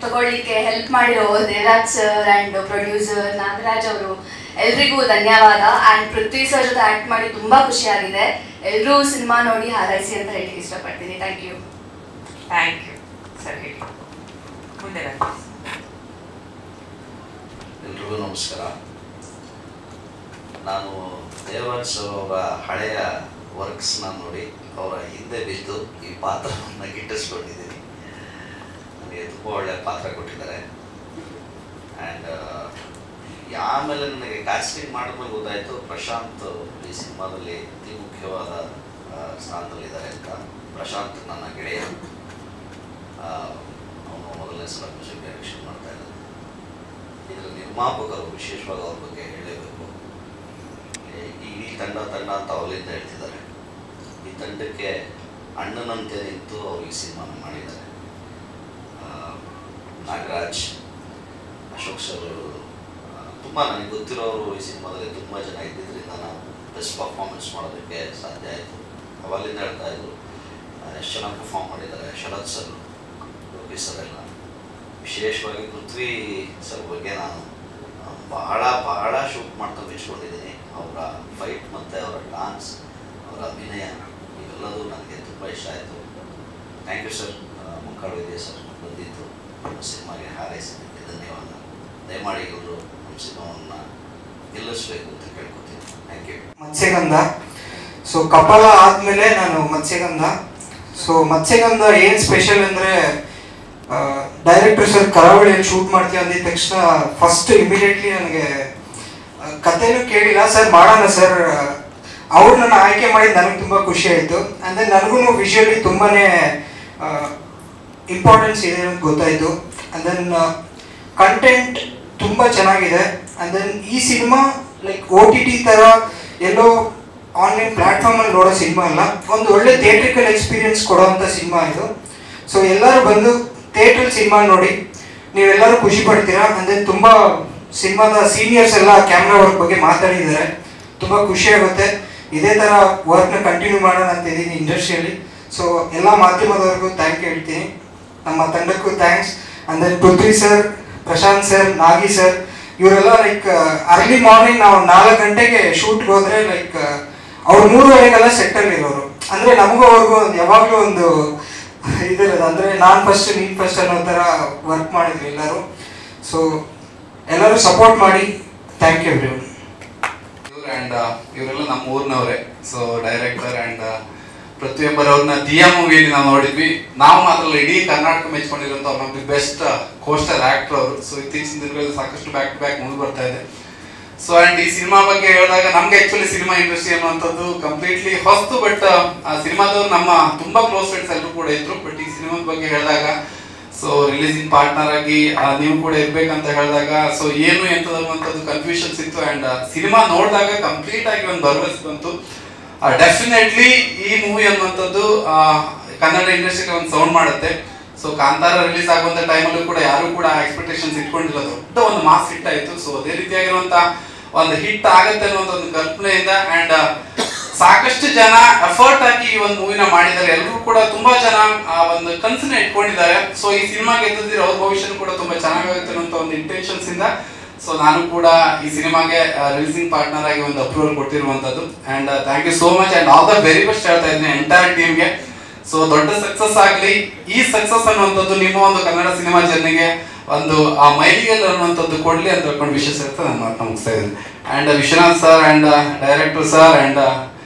ತಗೊಳ್ಳಿಕ್ಕೆ ಹೆಲ್ಪ್ ಮಾಡಿರೋ Devaraj sir and producer Nagaraj ಅವರು ಎಲ್ರಿಗೂ ಧನ್ಯವಾದ. ಆ್ಯಂಡ್ ಪೃಥ್ವಿ ಸರ್ ಜೊತೆ ಆ್ಯಕ್ಟ್ ಮಾಡಿ ತುಂಬ ಖುಷಿಯಾಗಿದೆ. ಎಲ್ಲರೂ ಸಿನಿಮಾ ನೋಡಿ ಹಾರೈಸಿ ಅಂತ ಹೇಳಲಿಕ್ಕೆ ಇಷ್ಟಪಡ್ತೀನಿ. Thank you. Thank you sir. ಹೇಳಿ ಮುಂದೆ. ಎಲ್ರಿಗೂ ನಮಸ್ಕಾರ. ನಾನು ದೇವರಾಜ್ ಸರ್ ಅವರ ಹಳೆಯ ವರ್ಕ್ಸ್ನ ನೋಡಿ ಅವರ ಹಿಂದೆ ಬಿದ್ದು ಈ ಪಾತ್ರವನ್ನು ಗಿಟ್ಟಿಸ್ಕೊಂಡಿದ್ದೀನಿ. ನನಗೆ ತುಂಬ ಒಳ್ಳೆಯ ಪಾತ್ರ ಕೊಟ್ಟಿದ್ದಾರೆ. ಆ್ಯಂಡ್ ಆಮೇಲೆ ನನಗೆ ಕಾಸ್ಟಿಂಗ್ ಮಾಡಿದ್ಮೇಲೆ ಗೊತ್ತಾಯಿತು ಪ್ರಶಾಂತ್ ಈ ಸಿನಿಮಾದಲ್ಲಿ ಅತಿ ಮುಖ್ಯವಾದ ಸ್ಥಾನದಲ್ಲಿದ್ದಾರೆ ಅಂತ. ಪ್ರಶಾಂತ್ ನನ್ನ ಗೆಳೆಯ, ಅವನು ಮೊದಲನೇ ಸಲ ಮ್ಯೂಸಿಕ್ ಡೈರೆಕ್ಷನ್ ಮಾಡ್ತಾ ಇದ್ದಾರೆ. ಇದರ ನಿರ್ಮಾಪಕರು ವಿಶೇಷವಾಗಿ ಅವ್ರ ಬಗ್ಗೆ ಹೇಳಲೇಬೇಕು. ಇಡೀ ತಂಡ ಅಂತ ಅವರಿಂದ ಹೇಳ್ತಿದ್ದಾರೆ. ಈ ತಂಡಕ್ಕೆ ಅಣ್ಣನಂತೆ ನಿಂತು ಅವರು ಈ ಸಿನಿಮಾನ ಮಾಡಿದ್ದಾರೆ. ನಾಗರಾಜ್, ಅಶೋಕ್ ಸರ್, ತುಂಬ ನನಗೆ ಗೊತ್ತಿರೋರು ಈ ಸಿನಿಮಾದಲ್ಲಿ ತುಂಬ ಜನ ಇದ್ದಿದ್ದರಿಂದ ನಾವು ಬೆಸ್ಟ್ ಪರ್ಫಾರ್ಮೆನ್ಸ್ ಮಾಡೋದಕ್ಕೆ ಸಾಧ್ಯ ಆಯಿತು. ಅವಾಗಿಂದ ಹೇಳ್ತಾ ಇದ್ರು ಎಷ್ಟು ಚೆನ್ನಾಗಿ ಪರ್ಫಾರ್ಮ್ ಮಾಡಿದ್ದಾರೆ ಶರತ್ ಸರ್, ಲೋಕೇಶ್ ಸರ್ ಎಲ್ಲ. ವಿಶೇಷವಾಗಿ ಪೃಥ್ವಿ ಸರ್ ಬಗ್ಗೆ ನಾನು ಬಹಳ ಶೂಟ್ ಮಾಡ್ತಾ ಮೆಚ್ಕೊಂಡಿದ್ದೀನಿ. ಅವರ ಫೈಟ್ ಮತ್ತು ಅವರ ಡಾನ್ಸ್, ಅವರ ಅಭಿನಯ ಇವೆಲ್ಲದೂ ನನಗೆ ತುಂಬ ಇಷ್ಟ ಆಯಿತು. Thank you sir. ಮಂಕಾಳ್ ವೈದ್ಯ ಸರ್ ಬಂದಿದ್ದು ನಮ್ಮ ಸಿನಿಮಾಗೆ ಹಾರೈಸಿದ್ದಕ್ಕೆ ಧನ್ಯವಾದ. ದಯಮಾಡಿ ಇವರು ನಮ್ಮ ಸಿನಿಮಾವನ್ನು ಗೆಲ್ಲಿಸಬೇಕು ಅಂತ ಕೇಳ್ಕೊತೀನಿ. Thank you. ಮತ್ಸ್ಯಗಂಧ. ಸೊ ಕಪಾಲ ಆದಮೇಲೆ ನಾನು ಮತ್ಸ್ಯಗಂಧ. ಸೊ ಮತ್ಸ್ಯಗಂಧ ಏನು ಸ್ಪೆಷಲ್ ಅಂದರೆ, ಡೈರೆಕ್ಟರ್ ಸರ್ ಕರಾವಳಿಯಲ್ಲಿ ಶೂಟ್ ಮಾಡ್ತೀವಿ ಅಂದಿದ ತಕ್ಷಣ ಫಸ್ಟ್ ಇಮಿಡಿಯೇಟ್ಲಿ ನನಗೆ ಕಥೆನೂ ಕೇಳಿಲ್ಲ, ಸರ್ ಮಾಡೋಣ ಸರ್ ಅವ್ರು ನನ್ನ ಆಯ್ಕೆ ಮಾಡಿದ್ದು ನನಗೆ ತುಂಬ ಖುಷಿ ಆಯಿತು. ಆ್ಯಂಡ್ ದೆನ್ ನನಗೂ ವಿಷುವಲಿ ತುಂಬಾ ಇಂಪಾರ್ಟೆನ್ಸ್ ಇದೆ ಅಂತ ಗೊತ್ತಾಯಿತು. ಆ್ಯಂಡ್ ದೆನ್ ಕಂಟೆಂಟ್ ತುಂಬ ಚೆನ್ನಾಗಿದೆ. ಆ್ಯಂಡ್ ದೆನ್ ಈ ಸಿನಿಮಾ ಲೈಕ್ OTT ಥರ ಎಲ್ಲೋ ಆನ್ಲೈನ್ ಪ್ಲ್ಯಾಟ್ಫಾರ್ಮಲ್ಲಿ ನೋಡೋ ಸಿನಿಮಾ ಅಲ್ಲ, ಒಂದು ಒಳ್ಳೆ ಥಿಯೇಟ್ರಿಕಲ್ ಎಕ್ಸ್ಪೀರಿಯನ್ಸ್ ಕೊಡೋವಂಥ ಸಿನಿಮಾ ಇದು. ಸೊ ಎಲ್ಲರೂ ಬಂದು ಥಿಯೇಟ್ರಲ್ಲಿ ಸಿನಿಮಾ ನೋಡಿ ನೀವೆಲ್ಲರೂ ಖುಷಿ ಪಡ್ತೀರಾ. ಆ್ಯಂಡ್ ದೆನ್ ತುಂಬ ಸಿನಿಮಾದ ಸೀನಿಯರ್ಸ್ ಎಲ್ಲ ಕ್ಯಾಮ್ರಾ ವರ್ಕ್ ಬಗ್ಗೆ ಮಾತಾಡಿದ್ದಾರೆ, ತುಂಬ ಖುಷಿ ಆಗುತ್ತೆ. ಇದೇ ಥರ ವರ್ಕ್ನ ಕಂಟಿನ್ಯೂ ಮಾಡೋಣ ಅಂತ ಇದ್ದೀನಿ ಇಂಡಸ್ಟ್ರಿಯಲ್ಲಿ. ಸೊ ಎಲ್ಲ ಮಾಧ್ಯಮದವ್ರಿಗೂ ಥ್ಯಾಂಕ್ ಯು ಹೇಳ್ತೀನಿ, ನಮ್ಮ ತಂಡಕ್ಕೂ thanks. And then Prithvi sir, Prashanth sir, Nagi sir, ಇವರೆಲ್ಲ ಲೈಕ್ ಅರ್ಲಿ ಮಾರ್ನಿಂಗ್ ನಾವು 4 ಗಂಟೆಗೆ ಶೂಟ್ಗೆ ಹೋದರೆ ಲೈಕ್ ಅವ್ರು 3:30ಗೆಲ್ಲ ಸೆಟ್ಟಲ್ಲಿ ಇರೋರು. ಅಂದರೆ ನಮಗೂ ಅವ್ರಿಗೂ ಯಾವಾಗಲೂ ಒಂದು ಇದಿರೋದು, ಅಂದರೆ ನಾನು ಫಸ್ಟ್ ನೀನು ಫಸ್ಟ್ ಅನ್ನೋ ಥರ ವರ್ಕ್ ಮಾಡಿದ್ರು ಎಲ್ಲರೂ. ಸೊ ಎಲ್ಲರೂ ಸಪೋರ್ಟ್ ಮಾಡಿ, ಥ್ಯಾಂಕ್ ಯು ಎವ್ರಿವನ್. ಆ್ಯಂಡ್ ಇವರೆಲ್ಲ ನಮ್ಮ ಊರಿನವರೇ. ಸೊ ಡೈರೆಕ್ಟರ್ ಆ್ಯಂಡ್ ಪ್ರತಿಯೊಬ್ಬರವ್ರನ್ನ ದಿಯಾ ಮೂವಿಯಲ್ಲಿ ನಾವು ನೋಡಿದ್ವಿ. ನಾವು ಮಾತ್ರ ಇಡೀ ಕರ್ನಾಟಕ ಮೆಚ್ಕೊಂಡಿರುವಂಥ one of the best costar actor ಅವರು. ಸೊ ಇತ್ತೀಚಿನ ದಿನಗಳಲ್ಲಿ ಸಾಕಷ್ಟು ಬ್ಯಾಕ್ ಟು ಬ್ಯಾಕ್ ಮೂವಿ ಬರ್ತಾ ಇದೆ. ಸೊ ಆ್ಯಂಡ್ ಈ ಸಿನಿಮಾ ಬಗ್ಗೆ ಹೇಳಿದಾಗ ನಮಗೆ ಆ್ಯಕ್ಚುಲಿ ಸಿನಿಮಾ ಇಂಡಸ್ಟ್ರಿ ಅನ್ನುವಂಥದ್ದು ಕಂಪ್ಲೀಟ್ಲಿ ಹೊಸ್ತು. ಬಟ್ ಆ ಸಿನಿಮಾದವ್ರು ನಮ್ಮ ತುಂಬ ಕ್ಲೋಸ್ ಫ್ರೆಂಡ್ಸ್ ಎಲ್ಲರೂ ಕೂಡ ಇದ್ರು. ಬಟ್ ಈ ಸಿನಿಮಾದ ಬಗ್ಗೆ ಹೇಳಿದಾಗ ಸೊ ರಿಲೀಸಿಂಗ್ ಪಾರ್ಟ್ನರ್ ಆಗಿ ನೀವು ಕೂಡ ಇರ್ಬೇಕಂತ ಹೇಳಿದಾಗ ಸೊ ಏನು ಎಂತದಂಥದ್ದು ಕನ್ಫ್ಯೂಷನ್ಸ್ ಇತ್ತು. ಆ್ಯಂಡ್ ಸಿನಿಮಾ ನೋಡಿದಾಗ ಕಂಪ್ಲೀಟ್ ಆಗಿ ಒಂದು ಭರವಸೆ ಬಂತು. ಡೆಫಿನೆಟ್ಲಿ ಈ ಮೂವಿ ಅನ್ನುವಂಥದ್ದು ಕನ್ನಡ ಇಂಡಸ್ಟ್ರಿಗೆ ಒಂದು ಸೌಂಡ್ ಮಾಡುತ್ತೆ. ಸೊ ಕಾಂತಾರ ರಿಲೀಸ್ ಆಗುವಂಥ ಟೈಮಲ್ಲೂ ಕೂಡ ಯಾರು ಕೂಡ ಎಕ್ಸ್ಪೆಕ್ಟೇಷನ್ಸ್ ಇಟ್ಕೊಂಡಿಲ್ಲ, ದೊಡ್ಡ ಒಂದು ಮಾಸ್ ಹಿಟ್ ಆಯಿತು. ಸೊ ಅದೇ ರೀತಿಯಾಗಿರುವಂಥ ಒಂದು ಹಿಟ್ ಆಗುತ್ತೆ ಅನ್ನುವಂಥ ಒಂದು ಕಲ್ಪನೆಯಿಂದ ಆ್ಯಂಡ್ ಸಾಕಷ್ಟು ಜನ ಎಫರ್ಟ್ ಹಾಕಿ ಈ ಒಂದು ಮೂವಿನ ಮಾಡಿದ್ದಾರೆ. ಎಲ್ಲರೂ ಕೂಡ ತುಂಬಾ ಜನ ಒಂದು ಕನಸನ್ನ ಇಟ್ಕೊಂಡಿದ್ದಾರೆ. ಸೊ ಈ ಸಿನಿಮಾ ಗೆದ್ದಿದ್ರೆ ಅವ್ರ ಭವಿಷ್ಯ ಕೂಡ ತುಂಬಾ ಚೆನ್ನಾಗುತ್ತೆ ಅನ್ನೋ ಒಂದು ಇಂಟೆನ್ಷನ್ಸ್ ಇಂದ ಸೊ ನಾನು ಕೂಡ ಈ ಸಿನಿಮಾಗೆ ರಿಲೀಸಿಂಗ್ ಪಾರ್ಟ್ನರ್ ಆಗಿ ಒಂದು ಅಪ್ರೂವಲ್ ಕೊಟ್ಟಿರುವಂತದ್ದು. And thank you so much and all the very best ಹೇಳ್ತಾ ಇದ್ದೀನಿ ಎಂಟೈರ್ ಟೀಮ್ಗೆ. ಸೊ ದೊಡ್ಡ ಸಕ್ಸಸ್ ಆಗಲಿ. ಈ ಸಕ್ಸಸ್ ಅನ್ನುವಂಥದ್ದು ನಿಮ್ಮ ಒಂದು ಕನ್ನಡ ಸಿನಿಮಾ ಜರ್ನಿಗೆ ಒಂದು ಆ ಮೈಲಿಗಲ್ ಅನ್ನುವಂಥದ್ದು ಕೊಡ್ಲಿ ಅಂತ ಹೇಳ್ಕೊಂಡು ವಿಶೇಷ ಇರ್ತದೆ ನಾನು ಮಾತನ್ನ ಮುಗಿಸ್ತಾ ಇದ್ದೀನಿ. And Vishwanath sir and director sir and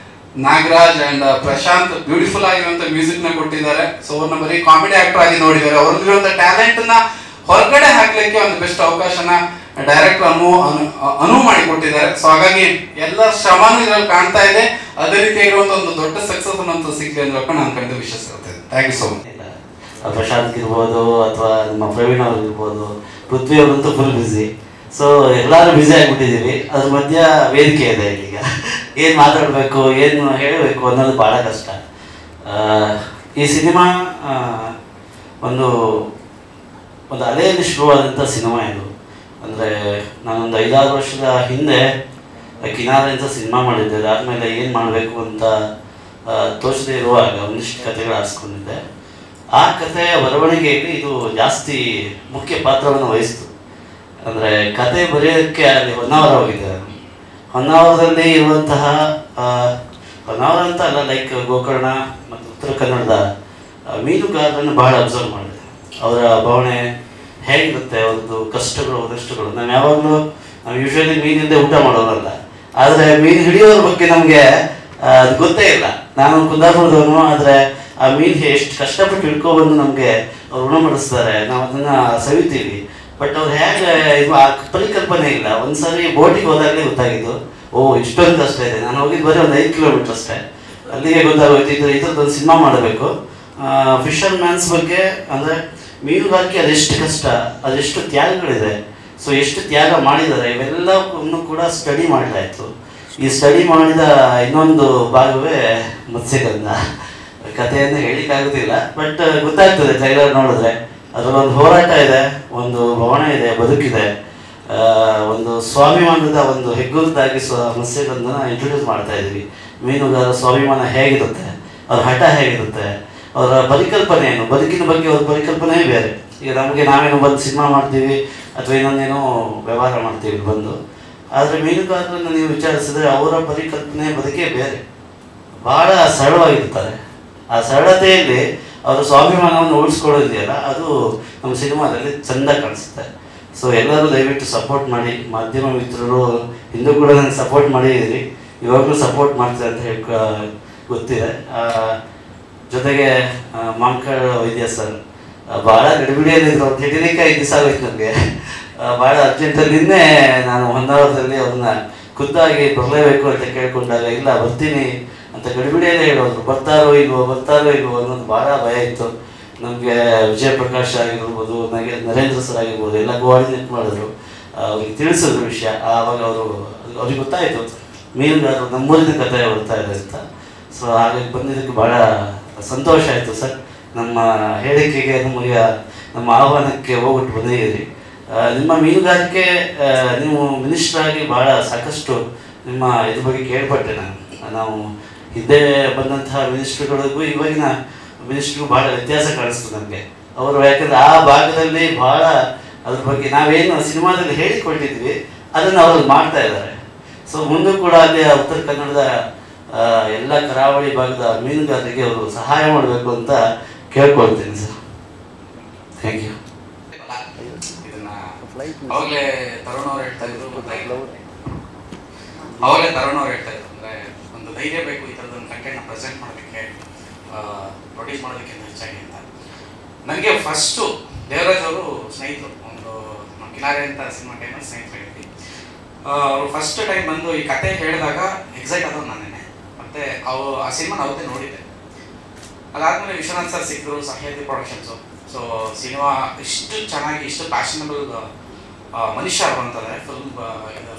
Nagaraj and Prashanth beautiful ಆಗಿರುವಂತ ಮ್ಯೂಸಿಕ್ ನ ಕೊಟ್ಟಿದ್ದಾರೆ. ಸೊ ಅವ್ರನ್ನ ಬರೀ ಕಾಮಿಡಿ ಆಕ್ಟರ್ ಆಗಿ ನೋಡಿದ್ದಾರೆ. ಅವ್ರಲ್ಲಿರುವಂತ ಟ್ಯಾಲೆಂಟ್ ನ ಹೊರಗಡೆ ಹಾಕ್ಲಿಕ್ಕೆ ಒಂದು ಬೆಸ್ಟ್ ಅವಕಾಶನ ಡೈರೆಕ್ಟರ್ ಅನುವು ಮಾಡಿಕೊಟ್ಟಿದ್ದಾರೆ. ಸೊ ಹಾಗಾಗಿ ಎಲ್ಲ ಶ್ರಮನೂ ಇದ್ರಲ್ಲಿ ಕಾಣ್ತಾ ಇದೆ. ಅದೇ ರೀತಿ ಇರುವಂತ ಒಂದು ದೊಡ್ಡ ಸಕ್ಸಸ್ ಅನ್ನೋದು ಸಿಗ್ಲಿ ಅಂತ ಹೇಳ್ಕೊಂಡು ನಾನು ಖಂಡಿತ ವಿಶ್ವಾಸ ಇರ್ತೇನೆ. Thank you so much. Prashanth ಇರ್ಬೋದು ಅಥವಾ ನಮ್ಮ ಪ್ರವೀಣ್ ಅವ್ರು ಇರ್ಬೋದು, ಪೃಥ್ವಿ ಅವರಂತೂ ಫುಲ್ ಬ್ಯುಸಿ. ಸೊ ಎಲ್ಲರೂ ಬ್ಯುಸಿ ಆಗಿಬಿಟ್ಟಿದ್ದೀವಿ. ಅದ್ರ ಮಧ್ಯ ವೇದಿಕೆ ಇದೆ ಈಗ, ಏನು ಮಾತಾಡಬೇಕು ಏನು ಹೇಳಬೇಕು ಅನ್ನೋದು ಭಾಳ ಕಷ್ಟ. ಈ ಸಿನಿಮಾ ಒಂದು ಅಲೆಯಲ್ಲಿ ಶುರುವಾದಂಥ ಸಿನಿಮಾ ಇದು. ಅಂದರೆ ನಾನೊಂದು 5-6 ವರ್ಷದ ಹಿಂದೆ ಕಿನಾರೆ ಅಂತ ಸಿನಿಮಾ ಮಾಡಿದ್ದೆ. ಅದಾದಮೇಲೆ ಏನು ಮಾಡಬೇಕು ಅಂತ ತೋಚದೇ ಇರುವಾಗ ಒಂದಿಷ್ಟು ಕಥೆಗಳು ಆರಿಸ್ಕೊಂಡಿದ್ದೆ. ಆ ಕಥೆಯ ಬರವಣಿಗೆಯಲ್ಲಿ ಇದು ಜಾಸ್ತಿ ಮುಖ್ಯ ಪಾತ್ರವನ್ನು ವಹಿಸ್ತು. ಅಂದರೆ ಕತೆ ಬರೆಯೋದಕ್ಕೆ ಅಲ್ಲಿ ಹೊನ್ನಾವರ ಹೋಗಿದ್ದೆ. ಹೊನ್ನಾವರದಲ್ಲಿ ಇರುವಂತಹ ಹೊನ್ನಾವರ ಅಂತ ಅಲ್ಲ, ಲೈಕ್ ಗೋಕರ್ಣ ಮತ್ತು ಉತ್ತರ ಕನ್ನಡದ ಮೀನುಗಾರರನ್ನು ಬಹಳ ಅಬ್ಸರ್ವ್ ಮಾಡಿದೆ. ಅವರ ಭಾವನೆ ಹೇಗಿರುತ್ತೆ, ಅವ್ರದ್ದು ಕಷ್ಟಗಳು ಅದಷ್ಟಗಳು. ನಾವು ಯೂಶ್ವಲಿ ಮೀನಿಂದ ಊಟ ಮಾಡೋರಲ್ಲ, ಆದರೆ ಮೀನು ಹಿಡಿಯೋರ ಬಗ್ಗೆ ನಮಗೆ ಅದು ಗೊತ್ತೇ ಇಲ್ಲ. ನಾನು ಕುಂದಾಪುರದವನು, ಆದರೆ ಆ ಮೀನು ಎಷ್ಟು ಕಷ್ಟಪಟ್ಟು ಹಿಡ್ಕೊಬಂದು ನಮಗೆ ಅವ್ರು ಉಣಮಡಿಸ್ತಾರೆ, ನಾವು ಅದನ್ನು ಸವಿತೀವಿ. ಬಟ್ ಅವ್ರು ಹೇಗೆ ಇದು ಆ ಪರಿಕಲ್ಪನೆ ಇಲ್ಲ. ಒಂದ್ಸರಿ ಬೋಟಿಗೆ ಹೋದಾಗಲೇ ಗೊತ್ತಾಗಿದ್ದು, ಇಷ್ಟೊಂದು ಕಷ್ಟ ಇದೆ. ನಾನು ಹೋಗಿದ್ದು ಬರೀ ಒಂದು 5 ಕಿಲೋಮೀಟರ್ ಅಷ್ಟೇ. ಅಲ್ಲಿಗೆ ಗೊತ್ತಾಗೋಯ್ತು ಇದ್ರದ್ದೊಂದು ಸಿನಿಮಾ ಮಾಡಬೇಕು. ಫಿಶರ್ ಮ್ಯಾನ್ಸ್ ಬಗ್ಗೆ, ಅಂದರೆ ಮೀನುಗಾರಿಕೆ ಅದೆಷ್ಟು ಕಷ್ಟ, ಅದೆಷ್ಟು ತ್ಯಾಗಗಳಿದೆ, ಸೊ ಎಷ್ಟು ತ್ಯಾಗ ಮಾಡಿದ್ದಾರೆ ಇವೆಲ್ಲವನ್ನು ಕೂಡ ಸ್ಟಡಿ ಮಾಡಲಾಯಿತು. ಈ ಸ್ಟಡಿ ಮಾಡಿದ ಇನ್ನೊಂದು ಭಾಗವೇ ಮತ್ಸ್ಯಗಂಧ. ಕಥೆಯನ್ನು ಹೇಳಿಕ್ಕಾಗೋದಿಲ್ಲ, ಬಟ್ ಗೊತ್ತಾಗ್ತದೆ ಟ್ರೈಲರ್ ನೋಡಿದ್ರೆ. ಅದರಲ್ಲೊಂದು ಹೋರಾಟ ಇದೆ, ಒಂದು ಭವನ ಇದೆ, ಬದುಕಿದೆ, ಒಂದು ಸ್ವಾಭಿಮಾನದ ಒಂದು ಹೆಗ್ಗುರುತಾಗಿ ಮತ್ಸ್ಯಗಂಧನ ಇಂಟ್ರೊಡ್ಯೂಸ್ ಮಾಡ್ತಾ ಇದ್ದೀವಿ. ಮೀನುಗಾರ ಸ್ವಾಭಿಮಾನ ಹೇಗಿರುತ್ತೆ, ಅವ್ರ ಹಠ ಹೇಗಿರುತ್ತೆ, ಅವರ ಪರಿಕಲ್ಪನೆ ಏನು, ಬದುಕಿನ ಬಗ್ಗೆ ಅವ್ರ ಪರಿಕಲ್ಪನೆ ಬೇರೆ. ಈಗ ನಾವೇನೋ ಬಂದು ಸಿನಿಮಾ ಮಾಡ್ತೀವಿ ಅಥವಾ ಇನ್ನೊಂದೇನೋ ವ್ಯವಹಾರ ಮಾಡ್ತೀವಿ ಬಂದು. ಆದರೆ ಮೀನುಗಾರರನ್ನು ನೀವು ವಿಚಾರಿಸಿದ್ರೆ ಅವರ ಪರಿಕಲ್ಪನೆ ಬದುಕೇ ಬೇರೆ, ಭಾಳ ಸರಳವಾಗಿರ್ತಾರೆ. ಆ ಸರಳತೆಯಲ್ಲಿ ಅವರ ಸ್ವಾಭಿಮಾನವನ್ನು ಉಳಿಸ್ಕೊಳ್ಳೋದಿದೆಯಲ್ಲ, ಅದು ನಮ್ಮ ಸಿನಿಮಾದಲ್ಲಿ ಚೆಂದ ಕಾಣಿಸುತ್ತೆ. ಸೊ ಎಲ್ಲರೂ ದಯವಿಟ್ಟು ಸಪೋರ್ಟ್ ಮಾಡಿ. ಮಾಧ್ಯಮ ಮಿತ್ರರು ಹಿಂದೂ ಕೂಡ ನನಗೆ ಸಪೋರ್ಟ್ ಮಾಡಿದ್ದೀರಿ, ಇವಾಗಲೂ ಸಪೋರ್ಟ್ ಮಾಡ್ತಾರೆ ಅಂತ ಹೇಳಿ ಗೊತ್ತಿದೆ. ಜೊತೆಗೆ ಮಾಂಕಡ್ ವೈದ್ಯ ಸರ್ ಭಾಳ ಗಡಿಬಿಡಿಯಲ್ಲಿದ್ದರು. ಅವ್ರು ಹಿಡಿಲಿಕ್ಕೆ 5 ದಿವಸ ಆಗೋಯ್ತು ನನಗೆ, ಭಾಳ ಅರ್ಜೆಂಟಲ್ಲಿ. ನಿನ್ನೆ ನಾನು ಹೊನ್ನಾವರದಲ್ಲಿ ಅವ್ರನ್ನ ಖುದ್ದಾಗಿ ಬರಲೇಬೇಕು ಅಂತ ಕೇಳ್ಕೊಂಡಾಗ ಇಲ್ಲ ಬರ್ತೀನಿ ಅಂತ ಗಡಿಬಿಡಿಯಲ್ಲೇ ಹೇಳೋದು. ಬರ್ತಾರೋ ಇಲ್ವೋ ಅನ್ನೋದು ಭಾಳ ಭಯ ಇತ್ತು ನಮಗೆ. ವಿಜಯ್ ಪ್ರಕಾಶ್ ಆಗಿರ್ಬೋದು, ನನಗೆ ನರೇಂದ್ರ ಸರ್ ಆಗಿರ್ಬೋದು ಎಲ್ಲ ಕೋಆರ್ಡಿನೇಟ್ ಮಾಡಿದ್ರು, ಅವ್ರಿಗೆ ತಿಳಿಸಿದ್ರು ವಿಷಯ. ಆವಾಗ ಅವ್ರಿಗೆ ಗೊತ್ತಾಯಿತು ಮೀನುಗಾರರು ನಮ್ಮೂರಿನ ಕಥೆ ಬರ್ತಾ ಇದೆ ಅಂತ. ಸೊ ಹಾಗಾಗಿ ಬಂದಿದ್ದಕ್ಕೆ ಭಾಳ ಸಂತೋಷ ಆಯಿತು ಸರ್. ನಮ್ಮ ಹೇಳಿಕೆಗೆ ನಮ್ಮ ಆಹ್ವಾನಕ್ಕೆ ಹೋಗ್ಬಿಟ್ಟು ಬಂದಿದ್ದೀರಿ. ನಿಮ್ಮ ಮೀನುಗಾರಿಕೆ ನೀವು ಮಿನಿಸ್ಟರ್ ಆಗಿ ಭಾಳ ಸಾಕಷ್ಟು ನಿಮ್ಮ ಇದ್ರ ಬಗ್ಗೆ ಕೇಳ್ಪಟ್ಟೆ ನಾವು ಹಿಂದೆ ಬಂದಂತಹ ಮಿನಿಸ್ಟ್ರುಗಳಿಗೂ ಇವಾಗಿನ ಮಿನಿಸ್ಟ್ರಿಗೂ ಭಾಳ ವ್ಯತ್ಯಾಸ ಕಾಣಿಸ್ತು ನಮಗೆ. ಅವರು ಯಾಕಂದರೆ ಆ ಭಾಗದಲ್ಲಿ ಭಾಳ ಅದ್ರ ಬಗ್ಗೆ ನಾವೇನು ಸಿನಿಮಾದಲ್ಲಿ ಹೇಳಿಕೊಟ್ಟಿದ್ವಿ ಅದನ್ನು ಅವರು ಮಾಡ್ತಾ ಇದ್ದಾರೆ. ಸೊ ಮುಂದೆ ಕೂಡ ಅಲ್ಲಿ ಉತ್ತರ ಕನ್ನಡದ ಎಲ್ಲ ಕರಾವಳಿ ಭಾಗದ ಮೀನುಗಾರರಿಗೆ ಅವರು ಸಹಾಯ ಮಾಡಬೇಕು ಅಂತ ಕೇಳ್ಕೊಳ್ತೀನಿ ಸರ್. Thank you. ಇದನ್ನ ಅವಾಗಲೇ ತರುಣ್ ಅವ್ರು ಹೇಳ್ತಾ ಇದ್ರು ಅಂದರೆ ಒಂದು ಧೈರ್ಯ ಬೇಕು ಈ ಥರದೊಂದು ಕಂಟೆಂಟ್ನ ಪ್ರೆಸೆಂಟ್ ಮಾಡೋದಕ್ಕೆ, ಪ್ರೊಡ್ಯೂಸ್ ಮಾಡೋದಕ್ಕಿಂತ ಹೆಚ್ಚಾಗಿ ಅಂತ. ನನಗೆ ಫಸ್ಟು ದೇವರಾಜ್ ಅವರು ಸ್ನೇಹಿತರು, ಒಂದು ನಮ್ಮ ಕಿನಾರೆ ಅಂತ ಸಿನಿಮಾ ಟೈಮಲ್ಲಿ ಸ್ನೇಹಿತರಾಗಿದ್ವಿ. ಅವರು ಫಸ್ಟ್ ಟೈಮ್ ಬಂದು ಈ ಕತೆ ಹೇಳಿದಾಗ ಎಕ್ಸೈಟ್ ಆದವ್ರು ನಾನೇನೆ. ಮತ್ತು ಆ ಸಿನಿಮಾನ ಅವತ್ತೇ ನೋಡಿದ್ದೆ. ಅದಾದಮೇಲೆ ವಿಶ್ವನಾಥ್ ಸರ್ ಸಿಕ್ಕರು, ಸಹ್ಯಾದ್ರಿ ಪ್ರೊಡಕ್ಷನ್ಸು. ಸೊ ಸಿನಿಮಾ ಇಷ್ಟು ಚೆನ್ನಾಗಿ ಇಷ್ಟು ಪ್ಯಾಷನಬಲ್ ಮನುಷ್ಯ ಅವರು ಅಂತಾರೆ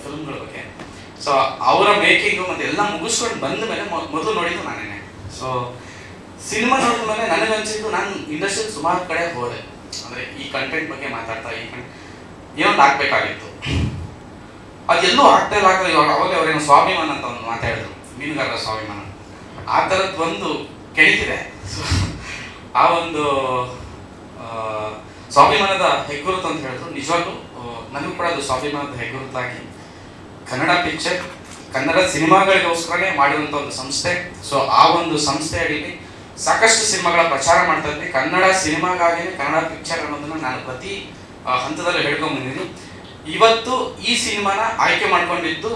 ಫಿಲ್ಮ್ಗಳ ಬಗ್ಗೆ. ಸೊ ಅವರ ಮೇಕಿಂಗು ಮತ್ತು ಎಲ್ಲ ಮುಗಿಸ್ಕೊಂಡು ಬಂದ ಮೇಲೆ ಮೊದಲು ನೋಡಿದ್ದು ನಾನೇನೆ. ಸೊ ಸಿನಿಮಾ ನೋಡಿದ ಮೇಲೆ ನನಗನ್ಸಿದ್ದು ನಾನು ಇಂಡಸ್ಟ್ರಿಯಲ್ಲಿ ಸುಮಾರು ಕಡೆ ಹೋದೆ, ಅಂದರೆ ಈ ಕಂಟೆಂಟ್ ಬಗ್ಗೆ ಮಾತಾಡ್ತಾ ಏನೊಂದು ಆಗಬೇಕಾಗಿತ್ತು, ಅದೆಲ್ಲೂ ಆಗ್ತಾ ಇಲ್ಲ. ಇವಾಗ ಅವಾಗ ಅವರೇನೋ ಸ್ವಾಭಿಮಾನ ಅಂತ ಒಂದು ಮಾತಾಡಿದ್ರು, ಮೀನುಗಾರರ ಸ್ವಾಭಿಮಾನ, ಆ ಥರದ್ದು ಒಂದು ಕೆಣಿತಿದೆ. ಸೊ ಆ ಒಂದು ಸ್ವಾಭಿಮಾನದ ಹೆಗ್ಗುರುತು ಅಂತ ಹೇಳಿದ್ರು. ನಿಜವಾಗ್ಲೂ ನನಗೂ ಕೂಡ ಅದು ಸ್ವಾಭಿಮಾನದ ಹೆಗ್ಗುರುತಾಗಿ ಕನ್ನಡ ಪಿಕ್ಚರ್, ಕನ್ನಡ ಸಿನಿಮಾಗಳಿಗೋಸ್ಕರನೇ ಮಾಡಿರುವಂಥ ಒಂದು ಸಂಸ್ಥೆ. ಸೊ ಆ ಒಂದು ಸಂಸ್ಥೆ ಅಡಿಯಲ್ಲಿ ಸಾಕಷ್ಟು ಸಿನಿಮಾಗಳ ಪ್ರಚಾರ ಮಾಡ್ತಾ ಇದ್ವಿ. ಕನ್ನಡ ಸಿನಿಮಾಗಾಗಿಯೇ ಕನ್ನಡ ಪಿಕ್ಚರ್ ಅನ್ನೋದನ್ನು ನಾನು ಪ್ರತಿ ಹಂತದಲ್ಲೂ ಹೇಳ್ಕೊಂಡ್ಬಂದಿದ್ದೀನಿ. ಇವತ್ತು ಈ ಸಿನಿಮಾನ ಆಯ್ಕೆ ಮಾಡ್ಕೊಂಡಿದ್ದು